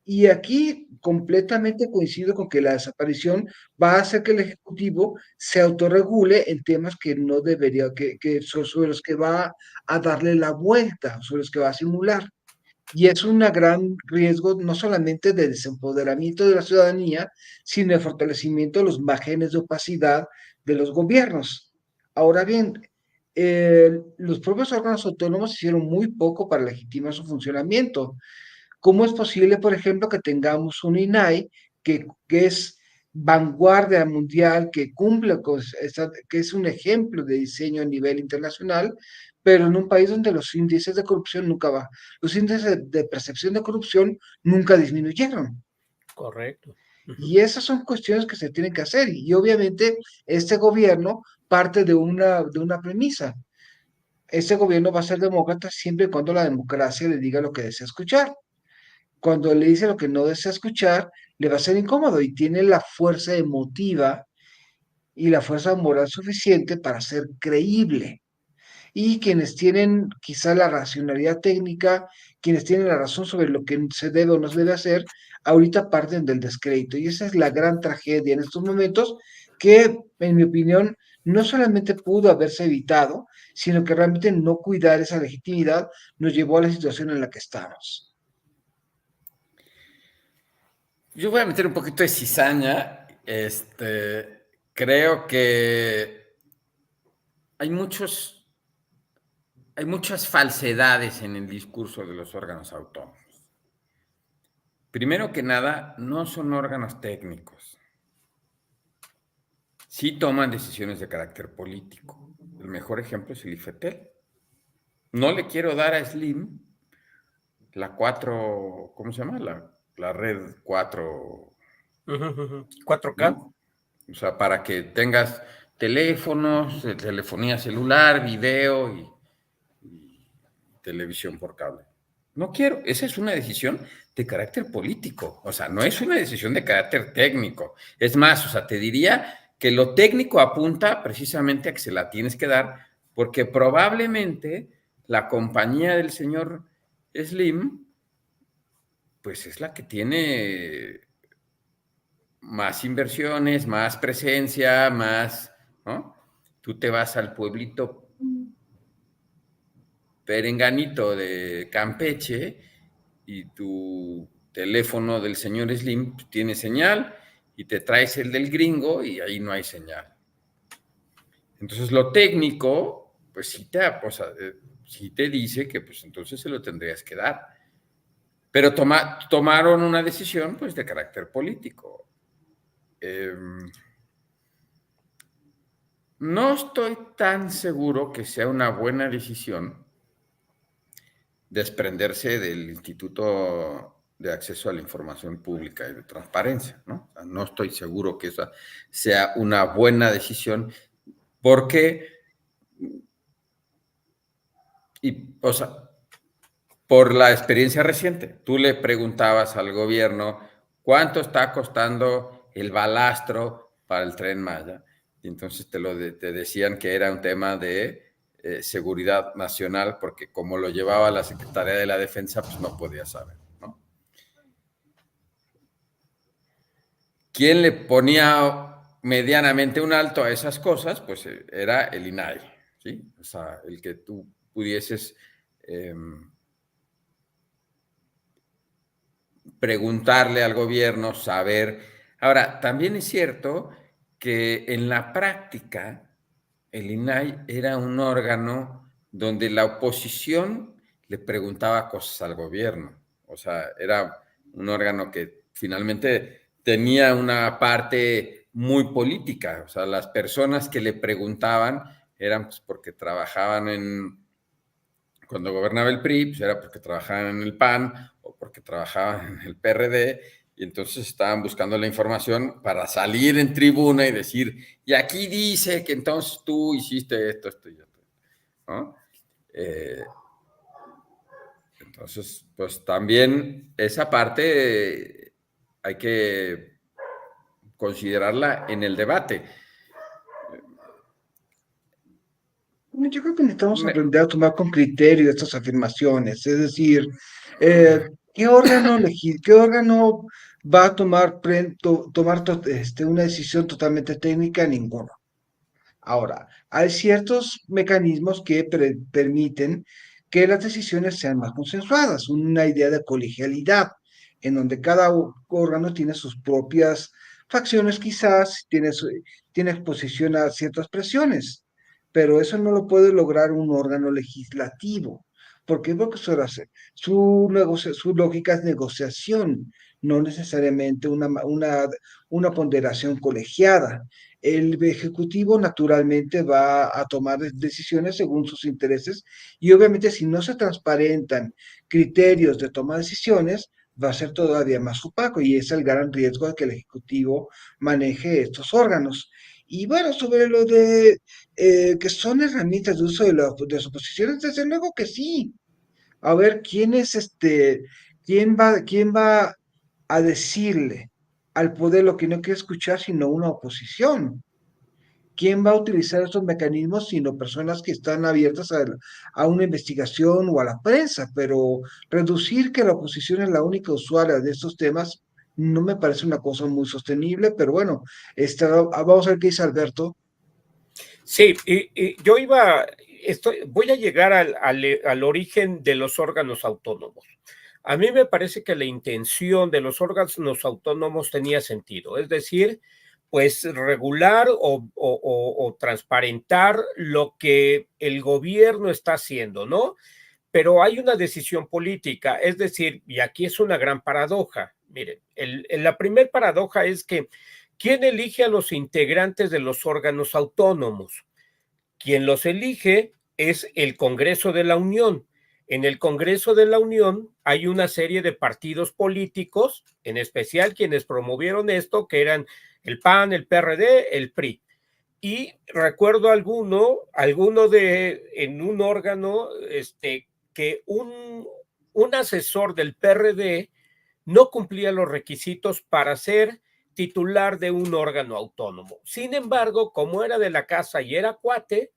Y aquí completamente coincido con que la desaparición va a hacer que el Ejecutivo se autorregule en temas que no debería, que son sobre los que va a darle la vuelta, sobre los que va a simular. Y es un gran riesgo no solamente de desempoderamiento de la ciudadanía, sino de fortalecimiento de los márgenes de opacidad de los gobiernos. Ahora bien, los propios órganos autónomos hicieron muy poco para legitimar su funcionamiento. ¿Cómo es posible, por ejemplo, que tengamos un INAI que es vanguardia mundial, que cumple con que es un ejemplo de diseño a nivel internacional, pero en un país donde los índices de corrupción nunca bajan, los índices de percepción de corrupción nunca disminuyeron? Correcto. Y esas son cuestiones que se tienen que hacer. Y obviamente este gobierno parte de una premisa. Este gobierno va a ser demócrata siempre y cuando la democracia le diga lo que desea escuchar. Cuando le dice lo que no desea escuchar, le va a ser incómodo y tiene la fuerza emotiva y la fuerza moral suficiente para ser creíble. Y quienes tienen quizá la racionalidad técnica, quienes tienen la razón sobre lo que se debe o no se debe hacer, ahorita parten del descrédito. Y esa es la gran tragedia en estos momentos que, en mi opinión, no solamente pudo haberse evitado, sino que realmente no cuidar esa legitimidad nos llevó a la situación en la que estamos. Yo voy a meter un poquito de cizaña. Creo que hay muchas falsedades en el discurso de los órganos autónomos. Primero que nada, no son órganos técnicos. Sí toman decisiones de carácter político. El mejor ejemplo es el IFETEL. No le quiero dar a Slim la 4, ¿cómo se llama? La red 4, 4K. ¿no? O sea, para que tengas teléfonos, telefonía celular, video y televisión por cable. No quiero. Esa es una decisión de carácter político. O sea, no es una decisión de carácter técnico. Es más, o sea, te diría que lo técnico apunta precisamente a que se la tienes que dar porque probablemente la compañía del señor Slim, pues es la que tiene más inversiones, más presencia, más, ¿no? Tú te vas al pueblito perenganito de Campeche y tu teléfono del señor Slim tiene señal y te traes el del gringo y ahí no hay señal. Entonces lo técnico, pues sí te dice que pues entonces se lo tendrías que dar. Pero tomaron una decisión pues de carácter político. No estoy tan seguro que sea una buena decisión desprenderse del Instituto de Acceso a la Información Pública y de Transparencia, ¿no? O sea, no estoy seguro que esa sea una buena decisión porque, o sea, por la experiencia reciente, tú le preguntabas al gobierno cuánto está costando el balastro para el Tren Maya, y entonces te decían que era un tema de seguridad nacional, porque como lo llevaba la Secretaría de la Defensa, pues no podía saber, ¿no? ¿Quién le ponía medianamente un alto a esas cosas? Pues era el INAI, ¿sí? O sea, el que tú pudieses preguntarle al gobierno, saber. Ahora, también es cierto que en la práctica el INAI era un órgano donde la oposición le preguntaba cosas al gobierno. O sea, era un órgano que finalmente tenía una parte muy política. O sea, las personas que le preguntaban eran pues porque trabajaban cuando gobernaba el PRI, pues era porque trabajaban en el PAN o porque trabajaban en el PRD, y entonces estaban buscando la información para salir en tribuna y decir, y aquí dice que entonces tú hiciste esto y esto, ¿no? Entonces, pues también esa parte hay que considerarla en el debate. Yo creo que necesitamos aprender a tomar con criterio estas afirmaciones, es decir, ¿qué órgano va a tomar una decisión totalmente técnica? Ninguno. Ahora, hay ciertos mecanismos que permiten que las decisiones sean más consensuadas, una idea de colegialidad, en donde cada órgano tiene sus propias facciones, quizás tiene exposición a ciertas presiones, pero eso no lo puede lograr un órgano legislativo. ¿Por qué? Porque su lógica es negociación, no necesariamente una ponderación colegiada. El ejecutivo naturalmente va a tomar decisiones según sus intereses y obviamente si no se transparentan criterios de toma de decisiones, va a ser todavía más opaco y es el gran riesgo de que el ejecutivo maneje estos órganos. Y bueno, sobre lo de que son herramientas de uso de las oposiciones, desde luego que sí. A ver, quién va a decirle al poder lo que no quiere escuchar sino una oposición. ¿Quién va a utilizar estos mecanismos sino personas que están abiertas a una investigación o a la prensa? Pero reducir que la oposición es la única usuaria de estos temas no me parece una cosa muy sostenible, pero bueno, vamos a ver qué dice Alberto. Sí, y yo voy a llegar al origen de los órganos autónomos. A mí me parece que la intención de los órganos autónomos tenía sentido, es decir, pues regular o transparentar lo que el gobierno está haciendo, ¿no? Pero hay una decisión política, es decir, y aquí es una gran paradoja. Miren, la primer paradoja es que ¿quién elige a los integrantes de los órganos autónomos? Quien los elige es el Congreso de la Unión. En el Congreso de la Unión hay una serie de partidos políticos, en especial quienes promovieron esto, que eran el PAN, el PRD, el PRI. Y recuerdo alguno en un órgano, que un asesor del PRD no cumplía los requisitos para ser titular de un órgano autónomo. Sin embargo, como era de la casa y era cuate,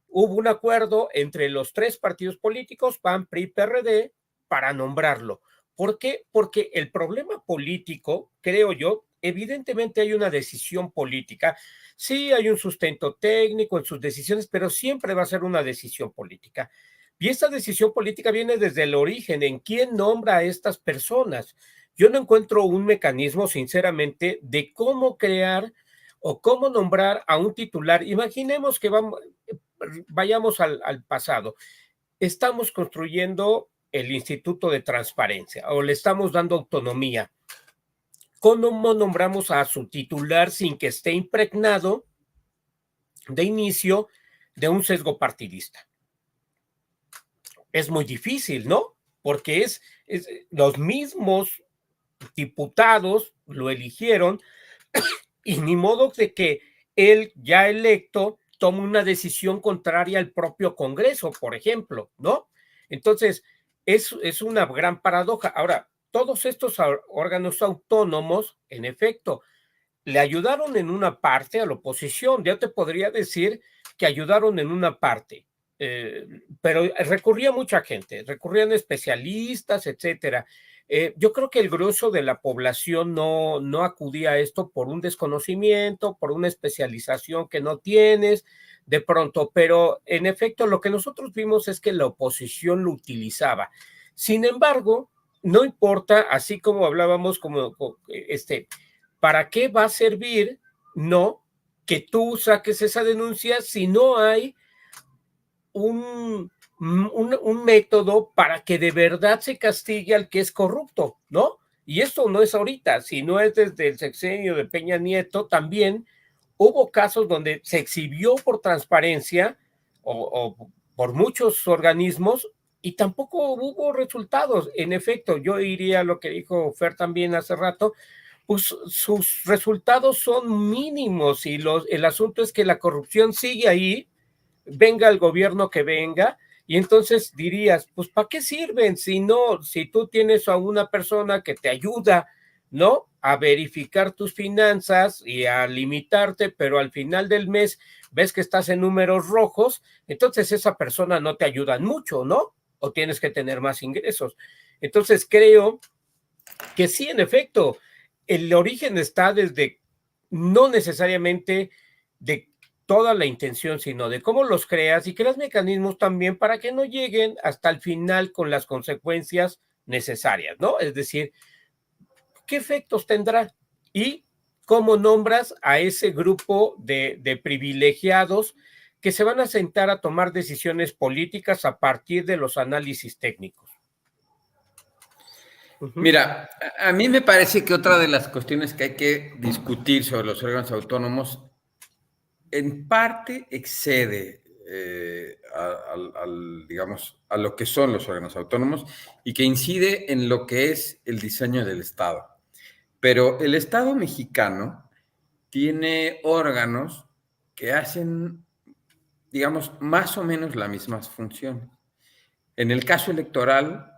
hubo un acuerdo entre los tres partidos políticos, PAN, PRI, PRD, para nombrarlo. ¿Por qué? Porque el problema político, creo yo, evidentemente hay una decisión política. Sí, hay un sustento técnico en sus decisiones, pero siempre va a ser una decisión política. Y esta decisión política viene desde el origen, en quién nombra a estas personas. Yo no encuentro un mecanismo, sinceramente, de cómo crear o cómo nombrar a un titular. Imaginemos que vayamos al pasado. Estamos construyendo el Instituto de Transparencia o le estamos dando autonomía. ¿Cómo nombramos a su titular sin que esté impregnado de inicio de un sesgo partidista? Es muy difícil, ¿no? Porque los mismos diputados lo eligieron y ni modo de que él ya electo tome una decisión contraria al propio Congreso, por ejemplo, ¿no? Entonces, es una gran paradoja. Ahora, todos estos órganos autónomos, en efecto, le ayudaron en una parte a la oposición. Ya te podría decir que ayudaron en una parte, pero recurría mucha gente, recurrían especialistas, etcétera. Yo creo que el grueso de la población no acudía a esto por un desconocimiento, por una especialización que no tienes de pronto, pero en efecto lo que nosotros vimos es que la oposición lo utilizaba. Sin embargo, no importa, así como hablábamos, ¿para qué va a servir no que tú saques esa denuncia si no hay un método para que de verdad se castigue al que es corrupto, ¿no? Y esto no es ahorita, sino es desde el sexenio de Peña Nieto, también hubo casos donde se exhibió por transparencia o por muchos organismos y tampoco hubo resultados. En efecto, yo iría a lo que dijo Fer también hace rato, pues sus resultados son mínimos y el asunto es que la corrupción sigue ahí, venga el gobierno que venga, y entonces dirías, pues ¿para qué sirven si no, si tú tienes a una persona que te ayuda, ¿no? A verificar tus finanzas y a limitarte, pero al final del mes ves que estás en números rojos, entonces esa persona no te ayuda mucho, ¿no? O tienes que tener más ingresos. Entonces creo que sí, en efecto, el origen está desde no necesariamente de toda la intención, sino de cómo los creas y creas mecanismos también para que no lleguen hasta el final con las consecuencias necesarias, ¿no? Es decir, ¿qué efectos tendrá? Y cómo nombras a ese grupo de privilegiados que se van a sentar a tomar decisiones políticas a partir de los análisis técnicos. Mira, a mí me parece que otra de las cuestiones que hay que discutir sobre los órganos autónomos en parte excede digamos, a lo que son los órganos autónomos y que incide en lo que es el diseño del Estado. Pero el Estado mexicano tiene órganos que hacen, digamos, más o menos la misma función. En el caso electoral,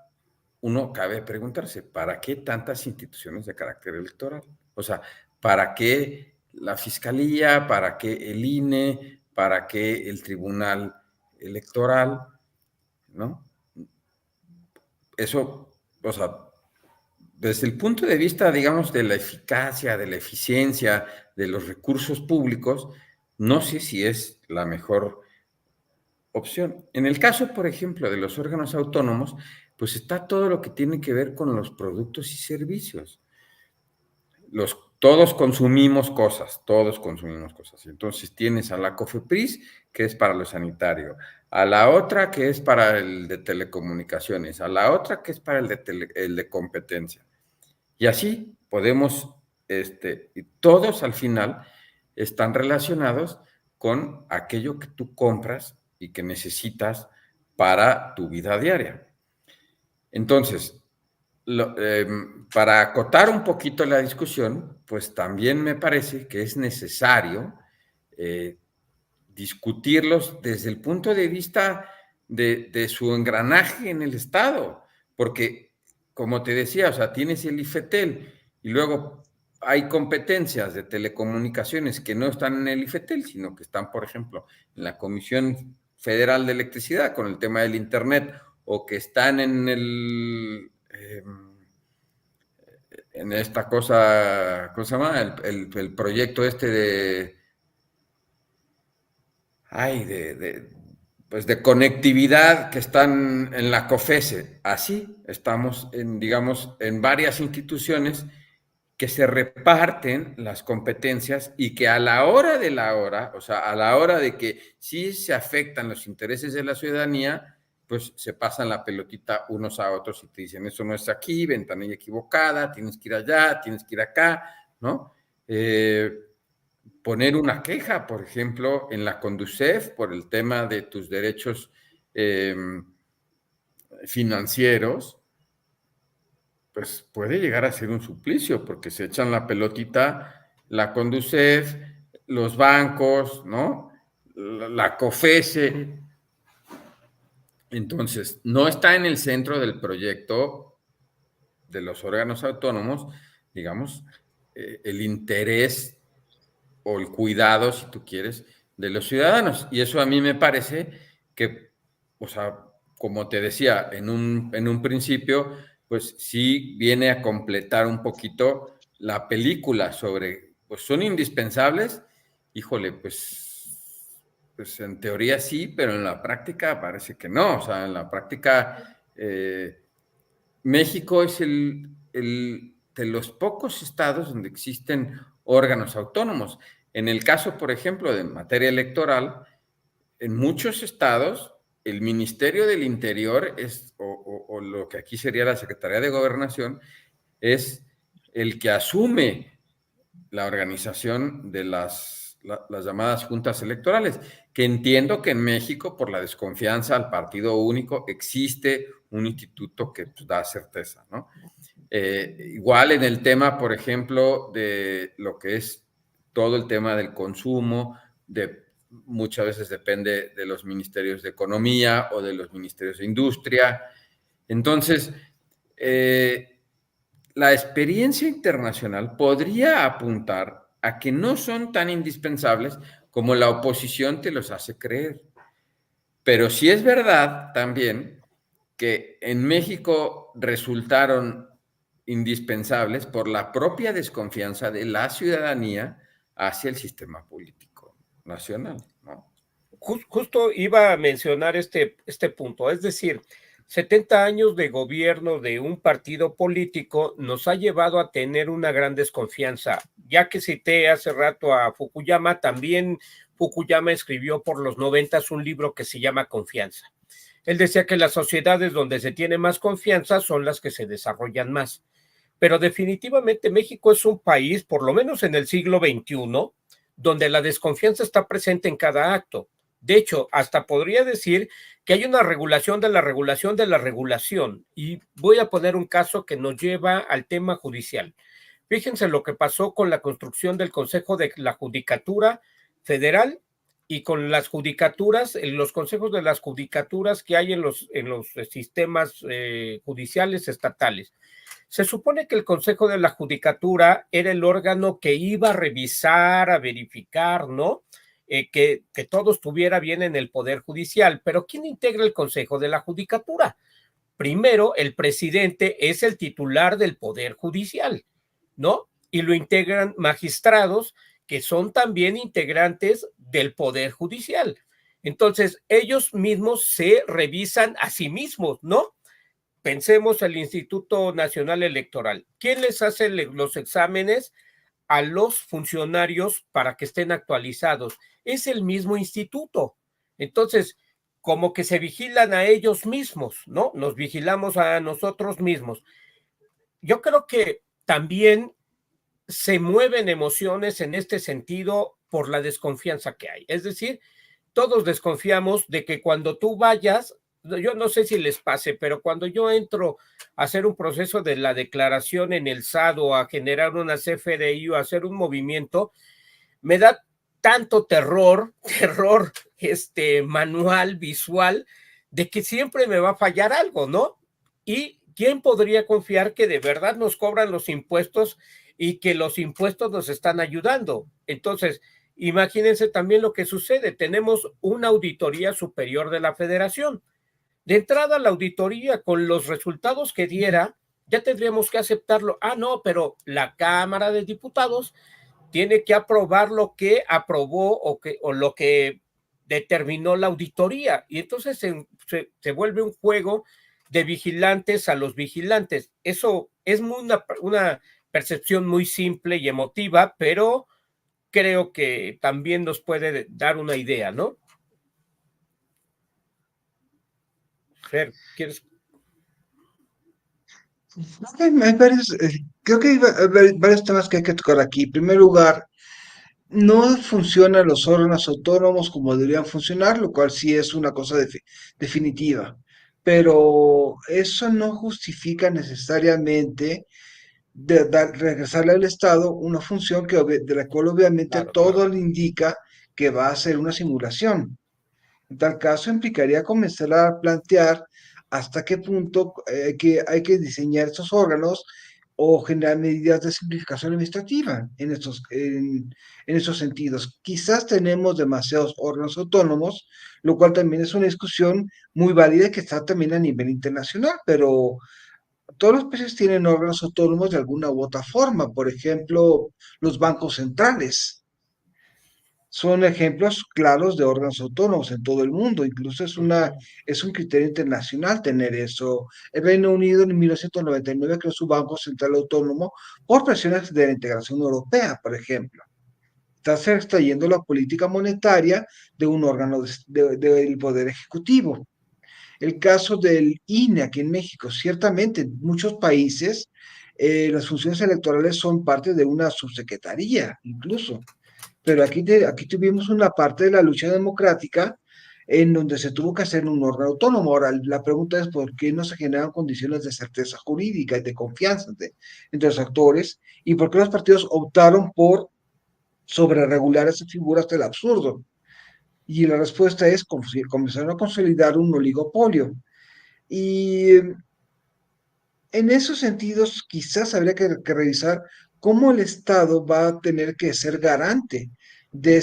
uno cabe preguntarse, ¿para qué tantas instituciones de carácter electoral? O sea, ¿para qué la Fiscalía? ¿Para qué el INE? ¿Para qué el Tribunal Electoral? ¿No? Eso, o sea, desde el punto de vista, digamos, de la eficacia, de la eficiencia, de los recursos públicos, no sé si es la mejor opción. En el caso, por ejemplo, de los órganos autónomos, pues está todo lo que tiene que ver con los productos y servicios. Todos consumimos cosas. Entonces tienes a la COFEPRIS, que es para lo sanitario, a la otra que es para el de telecomunicaciones, a la otra que es para el de competencia. Y así podemos, y todos al final están relacionados con aquello que tú compras y que necesitas para tu vida diaria. Entonces, para acotar un poquito la discusión, pues también me parece que es necesario discutirlos desde el punto de vista de su engranaje en el Estado, porque, como te decía, o sea, tienes el IFETEL y luego hay competencias de telecomunicaciones que no están en el IFETEL, sino que están, por ejemplo, en la Comisión Federal de Electricidad con el tema del Internet, o que están en esta cosa, ¿cómo se llama? El proyecto este pues de conectividad que están en la COFESE. Así estamos digamos, en varias instituciones que se reparten las competencias y que a la hora de la hora, o sea, a la hora de que sí se afectan los intereses de la ciudadanía, pues se pasan la pelotita unos a otros y te dicen, eso no es aquí, ventanilla equivocada, tienes que ir allá, tienes que ir acá, ¿no? Poner una queja, por ejemplo, en la Conducef por el tema de tus derechos financieros, pues puede llegar a ser un suplicio, porque se echan la pelotita la Conducef, los bancos, ¿no? La COFESE. Entonces, no está en el centro del proyecto de los órganos autónomos, digamos, el interés o el cuidado, si tú quieres, de los ciudadanos. Y eso a mí me parece que, o sea, como te decía en un principio, pues sí viene a completar un poquito la película sobre, pues son indispensables, híjole, pues en teoría sí, pero en la práctica parece que no. O sea, en la práctica, México es de los pocos estados donde existen órganos autónomos. En el caso, por ejemplo, de materia electoral, en muchos estados, el Ministerio del Interior o lo que aquí sería la Secretaría de Gobernación, es el que asume la organización de las llamadas juntas electorales, que entiendo que en México, por la desconfianza al partido único, existe un instituto que pues, da certeza, ¿no? Igual en el tema, por ejemplo, de lo que es todo el tema del consumo, muchas veces depende de los ministerios de Economía o de los ministerios de Industria. Entonces, la experiencia internacional podría apuntar a que no son tan indispensables como la oposición te los hace creer. Pero sí es verdad también que en México resultaron indispensables por la propia desconfianza de la ciudadanía hacia el sistema político nacional, ¿no? Justo iba a mencionar este punto, es decir, 70 años de gobierno de un partido político nos ha llevado a tener una gran desconfianza. Ya que cité hace rato a Fukuyama, también Fukuyama escribió por los 90 un libro que se llama Confianza. Él decía que las sociedades donde se tiene más confianza son las que se desarrollan más. Pero definitivamente México es un país, por lo menos en el siglo XXI, donde la desconfianza está presente en cada acto. De hecho, hasta podría decir que hay una regulación de la regulación de la regulación. Y voy a poner un caso que nos lleva al tema judicial. Fíjense lo que pasó con la construcción del Consejo de la Judicatura Federal y con las judicaturas, los consejos de las judicaturas que hay en los sistemas judiciales estatales. Se supone que el Consejo de la Judicatura era el órgano que iba a revisar, a verificar, ¿no? Que todo estuviera bien en el Poder Judicial. Pero ¿quién integra el Consejo de la Judicatura? Primero, el presidente es el titular del Poder Judicial, ¿no? Y lo integran magistrados que son también integrantes del Poder Judicial. Entonces, ellos mismos se revisan a sí mismos, ¿no? Pensemos el Instituto Nacional Electoral. ¿Quién les hace los exámenes a los funcionarios para que estén actualizados? Es el mismo instituto. Entonces, como que se vigilan a ellos mismos, ¿no? Nos vigilamos a nosotros mismos. Yo creo que también se mueven emociones en este sentido por la desconfianza que hay. Es decir, todos desconfiamos de que cuando tú vayas, yo no sé si les pase, pero cuando yo entro a hacer un proceso de la declaración en el SAT o a generar una CFDI o a hacer un movimiento, me da tanto terror manual, visual, de que siempre me va a fallar algo, ¿no? ¿Y quién podría confiar que de verdad nos cobran los impuestos y que los impuestos nos están ayudando? Entonces, imagínense también lo que sucede. Tenemos una auditoría superior de la Federación. De entrada, la auditoría, con los resultados que diera, ya tendríamos que aceptarlo. Ah, no, pero la Cámara de Diputados tiene que aprobar lo que aprobó o lo que determinó la auditoría. Y entonces se vuelve un juego de vigilantes a los vigilantes. Eso es una percepción muy simple y emotiva, pero creo que también nos puede dar una idea, ¿no? Fer, ¿quieres? Creo que hay varios temas que hay que tocar aquí. En primer lugar, no funcionan los órganos autónomos como deberían funcionar, lo cual sí es una cosa definitiva. Pero eso no justifica necesariamente regresarle al Estado una función de la cual obviamente Claro, claro. todo le indica que va a ser una simulación. En tal caso, implicaría comenzar a plantear hasta qué punto hay que diseñar estos órganos o generar medidas de simplificación administrativa en estos sentidos. Quizás tenemos demasiados órganos autónomos, lo cual también es una discusión muy válida que está también a nivel internacional, pero todos los países tienen órganos autónomos de alguna u otra forma. Por ejemplo, los bancos centrales son ejemplos claros de órganos autónomos en todo el mundo. Incluso es un criterio internacional tener eso. El Reino Unido en 1999 creó su Banco Central Autónomo por presiones de la integración europea, por ejemplo. Está extrayendo la política monetaria de un órgano del Poder Ejecutivo. El caso del INE aquí en México, ciertamente en muchos países las funciones electorales son parte de una subsecretaría, incluso. Pero aquí tuvimos una parte de la lucha democrática en donde se tuvo que hacer un órgano autónomo. Ahora, la pregunta es por qué no se generan condiciones de certeza jurídica y de confianza entre los actores y por qué los partidos optaron por sobreregular esas figuras hasta el absurdo. Y la respuesta es comenzaron a consolidar un oligopolio. Y en esos sentidos, quizás habría que revisar cómo el Estado va a tener que ser garante de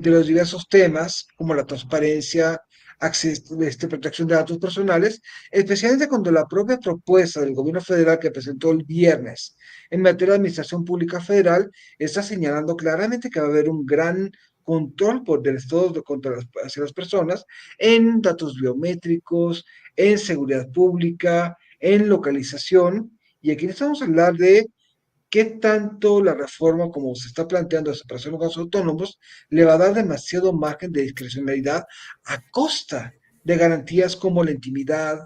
los diversos temas, como la transparencia, protección de datos personales, especialmente cuando la propia propuesta del gobierno federal que presentó el viernes en materia de administración pública federal está señalando claramente que va a haber un gran control del Estado hacia las personas en datos biométricos, en seguridad pública, en localización, y aquí necesitamos hablar de qué tanto la reforma, como se está planteando de separación de órganos autónomos, le va a dar demasiado margen de discrecionalidad a costa de garantías como la intimidad,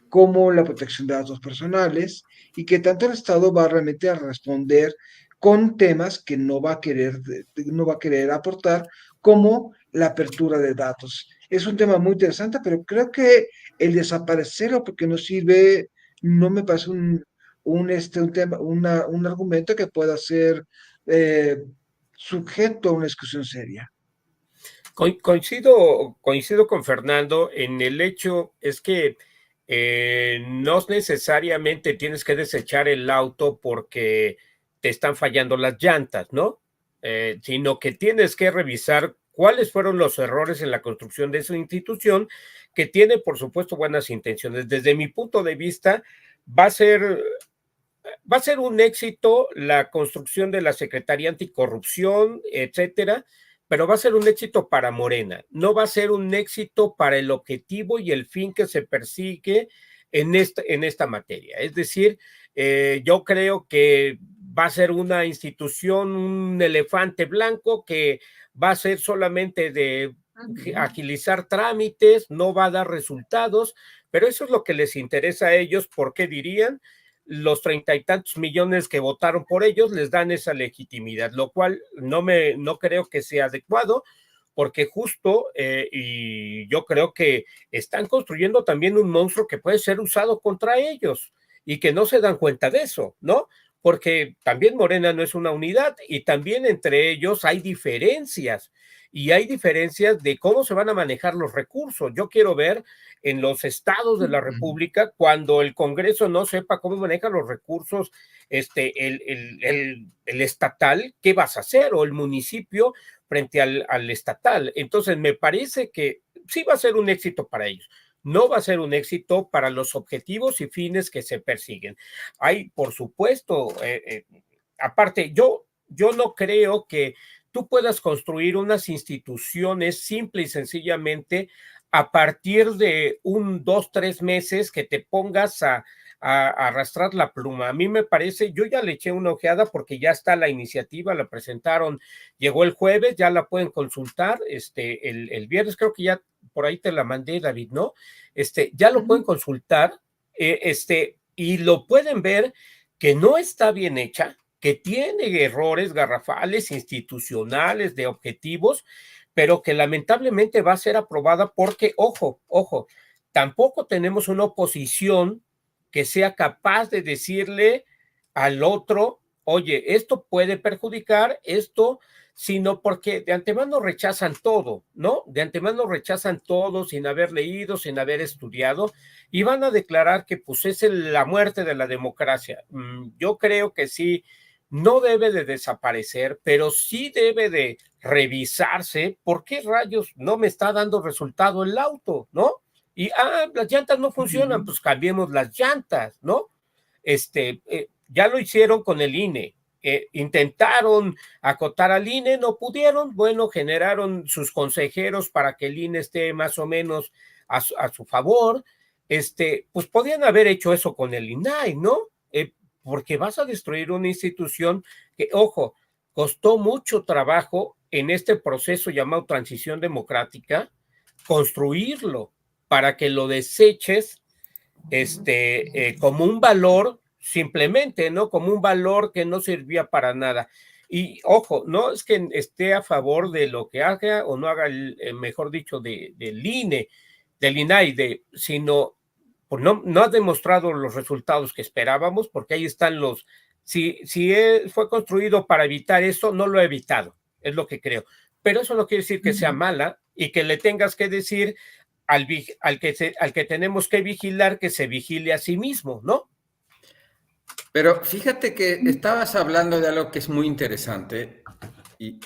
como la protección de datos personales, y que tanto el Estado va realmente a responder con temas que no va a querer aportar, como la apertura de datos. Es un tema muy interesante, pero creo que el desaparecerlo porque no sirve, no me parece un argumento que pueda ser eh, sujeto a una discusión seria. Coincido con Fernando en el hecho, es que no necesariamente tienes que desechar el auto porque te están fallando las llantas, ¿no? Sino que tienes que revisar cuáles fueron los errores en la construcción de esa institución, que tiene, por supuesto, buenas intenciones. Desde mi punto de vista, va a ser un éxito la construcción de la Secretaría Anticorrupción, etcétera, pero va a ser un éxito para Morena, no va a ser un éxito para el objetivo y el fin que se persigue en esta materia. Es decir, yo creo que va a ser una institución, un elefante blanco que va a ser solamente de agilizar trámites, no va a dar resultados, pero eso es lo que les interesa a ellos, porque dirían los 30 y tantos millones que votaron por ellos les dan esa legitimidad, lo cual no creo que sea adecuado, porque justo, y yo creo que están construyendo también un monstruo que puede ser usado contra ellos y que no se dan cuenta de eso, ¿no? Porque también Morena no es una unidad y también entre ellos hay diferencias y hay diferencias de cómo se van a manejar los recursos. Yo quiero ver en los estados de la República, cuando el Congreso no sepa cómo maneja los recursos, el estatal, ¿qué vas a hacer? O el municipio frente al estatal. Entonces, me parece que sí va a ser un éxito para ellos. No va a ser un éxito para los objetivos y fines que se persiguen. Hay, por supuesto, aparte, yo no creo que tú puedas construir unas instituciones simple y sencillamente a partir de 2, 3 meses que te pongas a arrastrar la pluma. A mí me parece, yo ya le eché una ojeada porque ya está la iniciativa, la presentaron, llegó el jueves, ya la pueden consultar, el viernes creo que ya por ahí te la mandé, David, ¿no? Ya lo pueden consultar, y lo pueden ver que no está bien hecha, que tiene errores garrafales, institucionales, de objetivos, pero que lamentablemente va a ser aprobada porque, ojo, tampoco tenemos una oposición que sea capaz de decirle al otro, oye, esto puede perjudicar, esto, sino porque de antemano rechazan todo, ¿no? De antemano rechazan todo sin haber leído, sin haber estudiado, y van a declarar que pues es la muerte de la democracia. Yo creo que sí, no debe de desaparecer, pero sí debe de revisarse por qué rayos no me está dando resultado el auto, ¿no? Y, las llantas no funcionan, pues cambiemos las llantas, ¿no? Ya lo hicieron con el INE, intentaron acotar al INE, no pudieron, bueno, generaron sus consejeros para que el INE esté más o menos a su favor, pues podían haber hecho eso con el INAI, ¿no? Porque vas a destruir una institución que, ojo, costó mucho trabajo en este proceso llamado transición democrática, construirlo para que lo deseches como un valor simplemente, ¿no? Como un valor que no servía para nada. Y ojo, no es que esté a favor de lo que haga o no haga, mejor dicho, del INE, del INAI, sino pues no ha demostrado los resultados que esperábamos, porque ahí están si fue construido para evitar eso, no lo ha evitado, es lo que creo. Pero eso no quiere decir que sea mala y que le tengas que decir al que tenemos que vigilar que se vigile a sí mismo, ¿no? Pero fíjate que estabas hablando de algo que es muy interesante y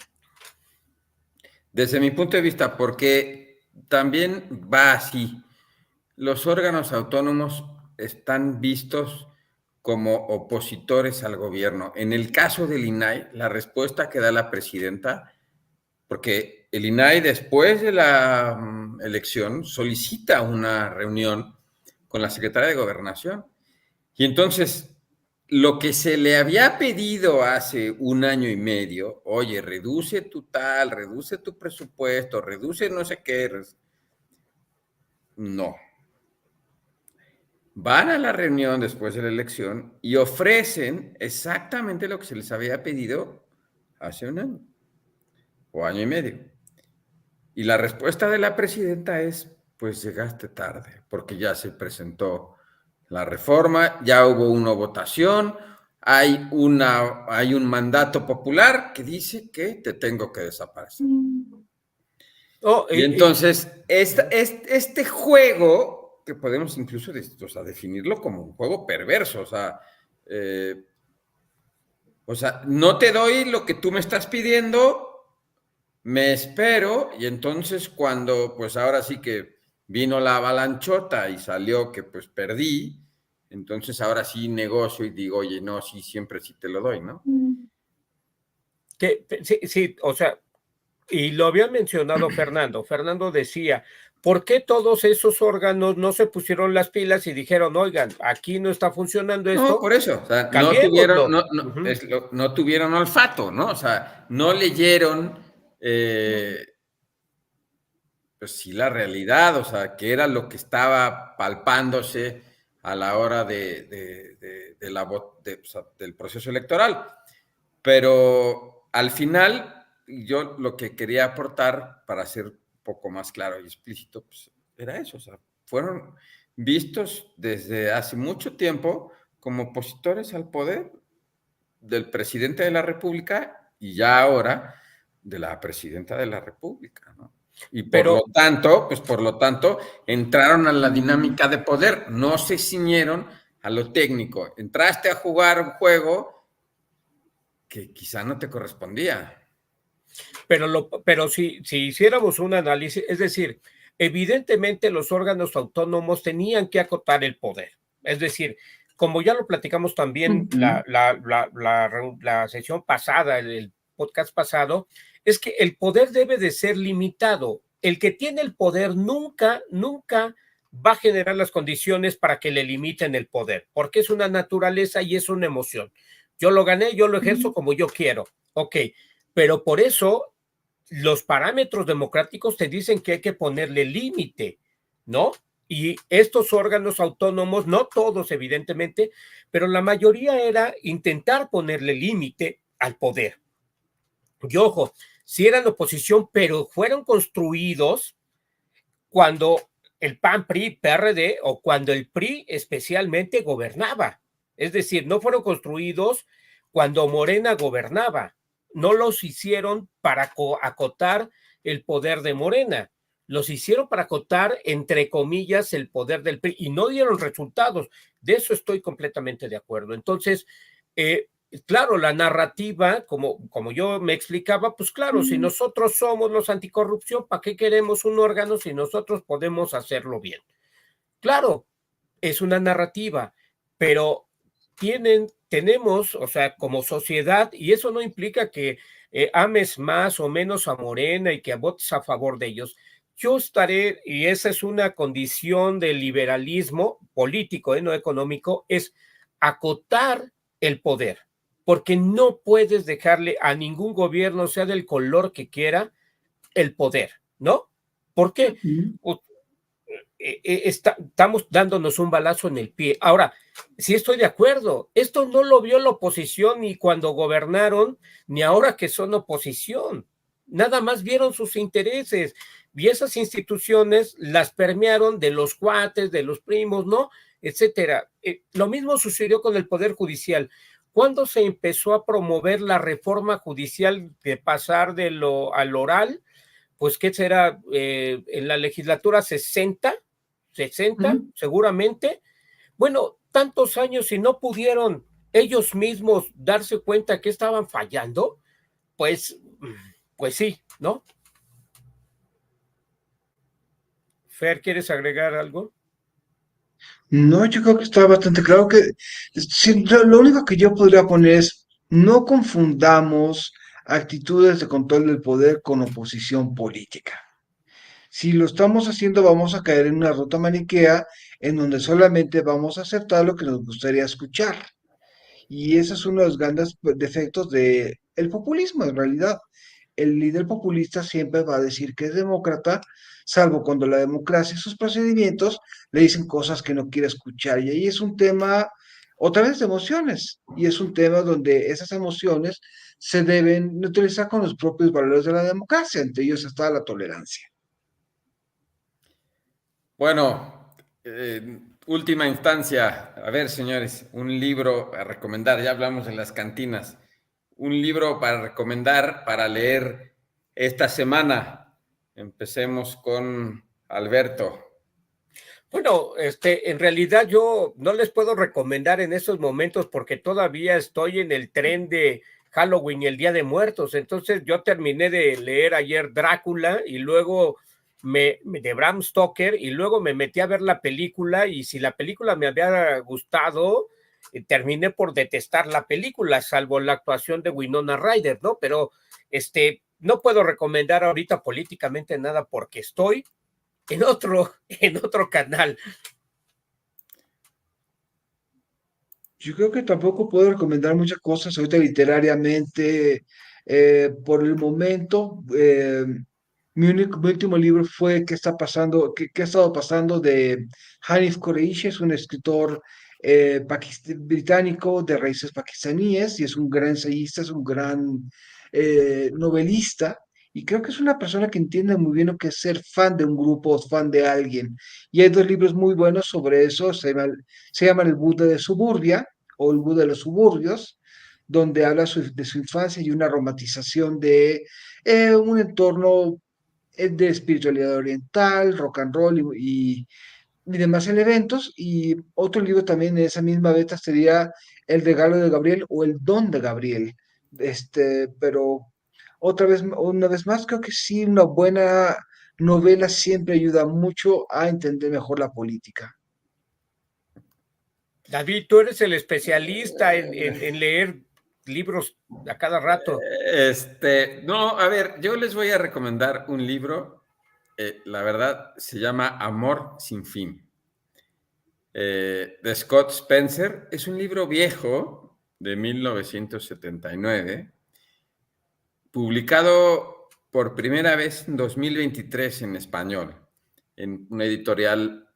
desde mi punto de vista, porque también va así. Los órganos autónomos están vistos como opositores al gobierno. En el caso del INAI, la respuesta que da la presidenta, porque el INAI después de la elección solicita una reunión con la secretaria de Gobernación. Y entonces, lo que se le había pedido hace 1 año y medio, oye, reduce tu presupuesto, reduce no sé qué, no. Van a la reunión después de la elección y ofrecen exactamente lo que se les había pedido hace 1 año o año y medio. Y la respuesta de la presidenta es, pues llegaste tarde, porque ya se presentó la reforma, ya hubo una votación, hay un mandato popular que dice que te tengo que desaparecer. Y entonces, este juego que podemos incluso definirlo como un juego perverso, o sea, no te doy lo que tú me estás pidiendo, me espero, y entonces cuando, pues ahora sí que vino la avalanchota y salió que pues perdí, entonces ahora sí negocio y digo, oye, no, sí, siempre sí te lo doy, ¿no? Sí, o sea, y lo había mencionado Fernando. Fernando decía, ¿por qué todos esos órganos no se pusieron las pilas y dijeron, oigan, aquí no está funcionando No, esto, por eso, o sea, cambiémoslo? no tuvieron olfato, ¿no? O sea, no leyeron, pues sí, la realidad, o sea, que era lo que estaba palpándose a la hora del proceso electoral. Pero al final, yo lo que quería aportar, para ser un poco más claro y explícito, pues era eso, o sea, fueron vistos desde hace mucho tiempo como opositores al poder del presidente de la República y ya ahora de la presidenta de la República, ¿no? Y Pero, por lo tanto, entraron a la dinámica de poder, no se ciñeron a lo técnico. Entraste a jugar un juego que quizá no te correspondía. pero si hiciéramos un análisis, es decir, evidentemente los órganos autónomos tenían que acotar el poder. Es decir, como ya lo platicamos también la sesión pasada, el podcast pasado, es que el poder debe de ser limitado. El que tiene el poder nunca va a generar las condiciones para que le limiten el poder, porque es una naturaleza y es una emoción. Yo lo gané, yo lo ejerzo como yo quiero. Ok, pero por eso los parámetros democráticos te dicen que hay que ponerle límite, ¿no? Y estos órganos autónomos, no todos evidentemente, pero la mayoría era intentar ponerle límite al poder. Y ojo, si eran oposición, pero fueron construidos cuando el PAN, PRI, PRD o cuando el PRI especialmente gobernaba. Es decir, no fueron construidos cuando Morena gobernaba. No los hicieron para acotar el poder de Morena. Los hicieron para acotar, entre comillas, el poder del PRI y no dieron resultados. De eso estoy completamente de acuerdo. Entonces, claro, la narrativa, como yo me explicaba, pues claro, si nosotros somos los anticorrupción, ¿para qué queremos un órgano si nosotros podemos hacerlo bien? Claro, es una narrativa, pero tenemos, o sea, como sociedad, y eso no implica que ames más o menos a Morena y que votes a favor de ellos. Yo estaré, y esa es una condición del liberalismo político, no económico, es acotar el poder, porque no puedes dejarle a ningún gobierno, sea del color que quiera, el poder, ¿no? ¿Por qué? Estamos dándonos un balazo en el pie. Ahora, sí estoy de acuerdo, esto no lo vio la oposición ni cuando gobernaron, ni ahora que son oposición. Nada más vieron sus intereses y esas instituciones las permearon de los cuates, de los primos, ¿no? Etcétera. Lo mismo sucedió con el Poder Judicial. ¿Cuándo se empezó a promover la reforma judicial de pasar de lo al oral? Pues, ¿qué será? En la legislatura 60, seguramente. Bueno, tantos años y no pudieron ellos mismos darse cuenta que estaban fallando, pues, pues sí, ¿no? Fer, ¿quieres agregar algo? No, yo creo que está bastante claro que sí, lo único que yo podría poner es no confundamos actitudes de control del poder con oposición política. Si lo estamos haciendo, vamos a caer en una ruta maniquea en donde solamente vamos a aceptar lo que nos gustaría escuchar. Y ese es uno de los grandes defectos del populismo, en realidad. El líder populista siempre va a decir que es demócrata, salvo cuando la democracia y sus procedimientos le dicen cosas que no quiere escuchar. Y ahí es un tema, otra vez, de emociones. Y es un tema donde esas emociones se deben neutralizar con los propios valores de la democracia. Entre ellos está la tolerancia. Bueno, última instancia, a ver, señores, un libro a recomendar, ya hablamos de las cantinas, un libro para recomendar, para leer esta semana. Empecemos con Alberto. Bueno, en realidad yo no les puedo recomendar en esos momentos porque todavía estoy en el tren de Halloween y el Día de Muertos. Entonces yo terminé de leer ayer Drácula y luego de Bram Stoker y luego me metí a ver la película y si la película me había gustado, terminé por detestar la película, salvo la actuación de Winona Ryder, ¿no? Pero no puedo recomendar ahorita políticamente nada porque estoy en otro canal. Yo creo que tampoco puedo recomendar muchas cosas ahorita literariamente. Por el momento, mi último libro fue ¿Qué está pasando? ¿Qué ha estado pasando? De Hanif Kureishi, es un escritor británico de raíces pakistaníes y es un gran ensayista, es un gran novelista. Y creo que es una persona que entiende muy bien lo que es ser fan de un grupo o fan de alguien. Y hay dos libros muy buenos sobre eso. Se llaman El Buda de Suburbia o El Buda de los Suburbios, donde habla de su infancia y una romantización de un entorno de espiritualidad oriental, rock and roll y demás elementos. Y otro libro también en esa misma beta sería El regalo de Gabriel o El don de Gabriel. Pero una vez más, creo que sí, una buena novela siempre ayuda mucho a entender mejor la política. David, tú eres el especialista en leer libros a cada rato. No, a ver, yo les voy a recomendar un libro, la verdad, se llama Amor sin fin, de Scott Spencer. Es un libro viejo de 1979, publicado por primera vez en 2023 en español, en una editorial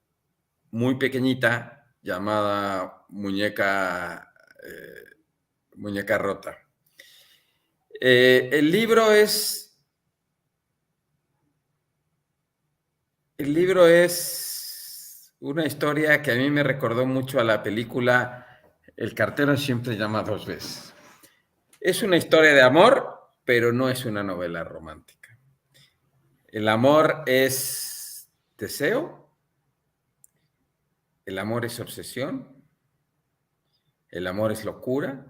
muy pequeñita llamada Muñeca Rota. El libro es una historia que a mí me recordó mucho a la película El cartero siempre llama dos veces. Es una historia de amor, pero no es una novela romántica. El amor es deseo, el amor es obsesión, el amor es locura.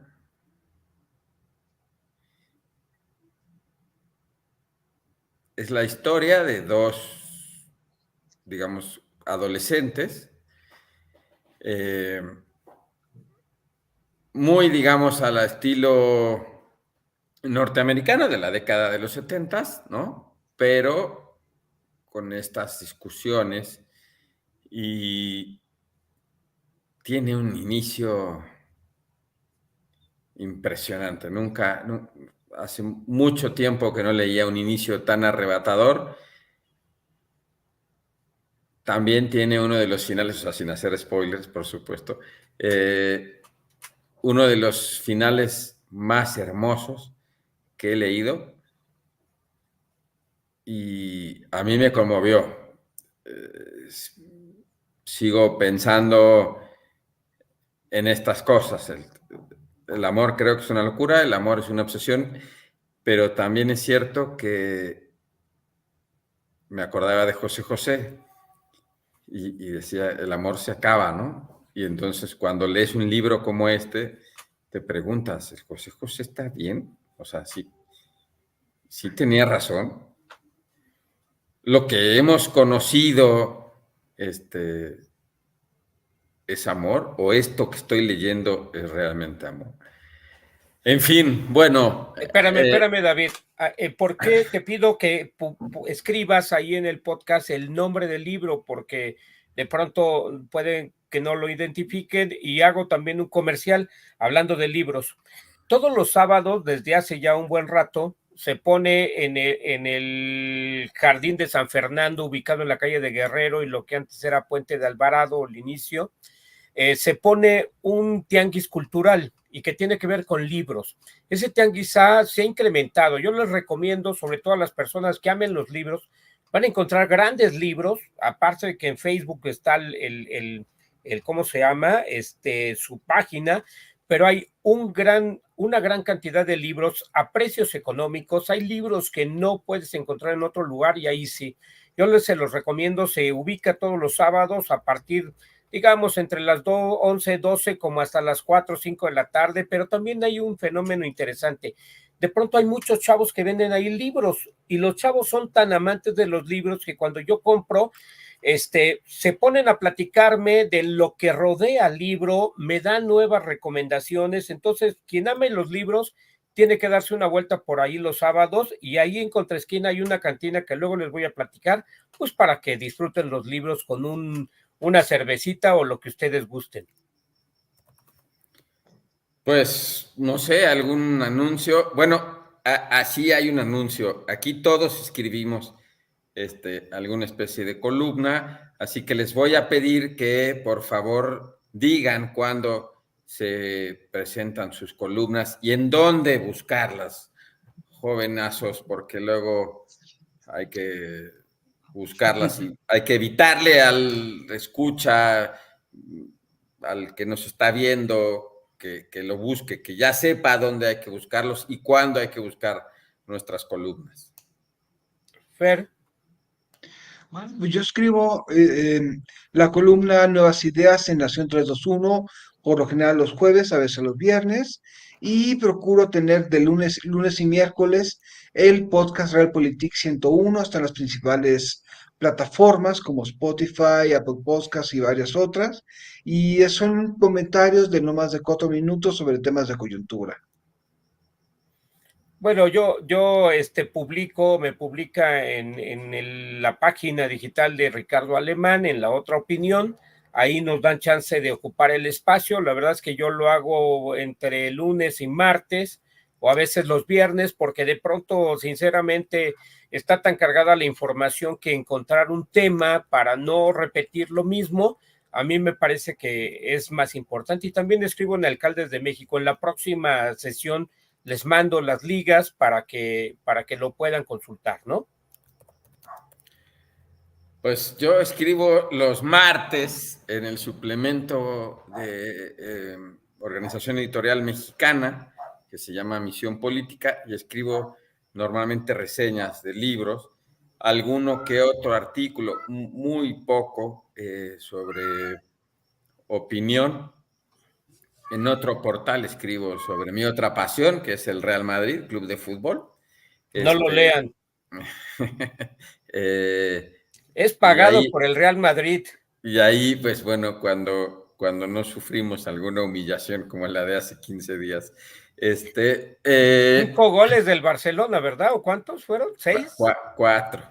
Es la historia de dos, digamos, adolescentes, muy, digamos, al estilo norteamericano de la década de los 70, ¿no? Pero con estas discusiones y tiene un inicio impresionante. Hace mucho tiempo que no leía un inicio tan arrebatador. También tiene uno de los finales, o sea, sin hacer spoilers, por supuesto, uno de los finales más hermosos que he leído y a mí me conmovió. Sigo pensando en estas cosas. El amor creo que es una locura, el amor es una obsesión, pero también es cierto que me acordaba de José José y decía, el amor se acaba, ¿no? Y entonces cuando lees un libro como este, te preguntas, ¿el José José está bien? O sea, sí tenía razón. Lo que hemos conocido, ¿es amor? ¿O esto que estoy leyendo es realmente amor? En fin, bueno. Espérame, David. ¿Por qué te pido que escribas ahí en el podcast el nombre del libro? Porque de pronto pueden que no lo identifiquen y hago también un comercial hablando de libros. Todos los sábados, desde hace ya un buen rato, se pone en el Jardín de San Fernando, ubicado en la calle de Guerrero y lo que antes era Puente de Alvarado, el inicio, se pone un tianguis cultural y que tiene que ver con libros. Ese tianguis se ha incrementado. Yo les recomiendo, sobre todo a las personas que amen los libros, van a encontrar grandes libros, aparte de que en Facebook está ¿cómo se llama? Su página, pero hay una gran cantidad de libros a precios económicos. Hay libros que no puedes encontrar en otro lugar y ahí sí. Yo se los recomiendo, se ubica todos los sábados a partir, digamos, entre las 11, 12, como hasta las 4 o 5 de la tarde, pero también hay un fenómeno interesante. De pronto hay muchos chavos que venden ahí libros y los chavos son tan amantes de los libros que cuando yo compro, se ponen a platicarme de lo que rodea al libro, me dan nuevas recomendaciones. Entonces, quien ame los libros tiene que darse una vuelta por ahí los sábados, y ahí en contraesquina hay una cantina que luego les voy a platicar, pues para que disfruten los libros con una cervecita o lo que ustedes gusten. Pues, no sé, algún anuncio. Bueno, así hay un anuncio. Aquí todos escribimos alguna especie de columna, así que les voy a pedir que por favor digan cuándo se presentan sus columnas y en dónde buscarlas, jovenazos, porque luego hay que buscarlas y hay que evitarle al escucha, al que nos está viendo, que lo busque, que ya sepa dónde hay que buscarlos y cuándo hay que buscar nuestras columnas. Fer. Bueno, pues yo escribo la columna Nuevas Ideas en Nación 321, por lo general los jueves, a veces los viernes, y procuro tener de lunes y miércoles el podcast Realpolitik 101, hasta en las principales plataformas como Spotify, Apple Podcasts y varias otras, y son comentarios de no más de 4 minutos sobre temas de coyuntura. Bueno, yo me publica en la página digital de Ricardo Alemán, en La Otra Opinión. Ahí nos dan chance de ocupar el espacio. La verdad es que yo lo hago entre lunes y martes, o a veces los viernes, porque de pronto, sinceramente, está tan cargada la información que encontrar un tema para no repetir lo mismo, a mí me parece que es más importante. Y también escribo en Alcaldes de México. En la próxima sesión les mando las ligas para que lo puedan consultar, ¿no? Pues yo escribo los martes en el suplemento de Organización Editorial Mexicana, que se llama Misión Política, y escribo normalmente reseñas de libros, alguno que otro artículo, muy poco, sobre opinión. En otro portal escribo sobre mi otra pasión, que es el Real Madrid, club de fútbol. No lo lean. Es pagado ahí, por el Real Madrid. Y ahí, pues bueno, cuando no sufrimos alguna humillación como la de hace 15 días. 5 goles del Barcelona, ¿verdad? ¿O cuántos fueron? ¿6? 4.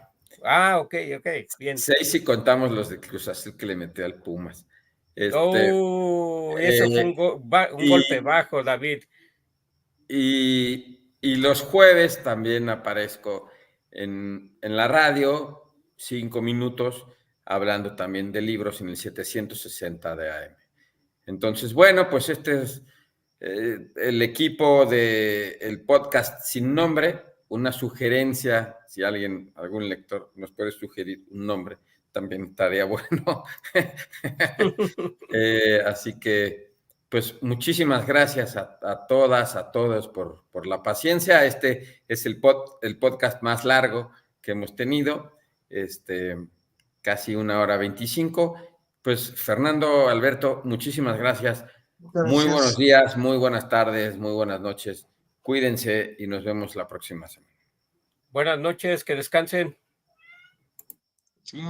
Ok, bien. 6 si contamos los de Cruz Azul que le metió al Pumas. Eso fue un golpe bajo, David. Y los jueves también aparezco en la radio, 5 minutos, hablando también de libros en el 760 de AM. Entonces, bueno, pues este es el equipo del podcast Sin Nombre. Una sugerencia, si algún lector nos puede sugerir un nombre, también estaría bueno. Así que, pues muchísimas gracias a todas, a todos por la paciencia. Este es el podcast más largo que hemos tenido, casi 1 hora 25. Pues Fernando, Alberto, muchísimas gracias. Muy buenos Gracias. días, muy buenas tardes, muy buenas noches. Cuídense y nos vemos la próxima semana. Buenas noches, que descansen. Sí.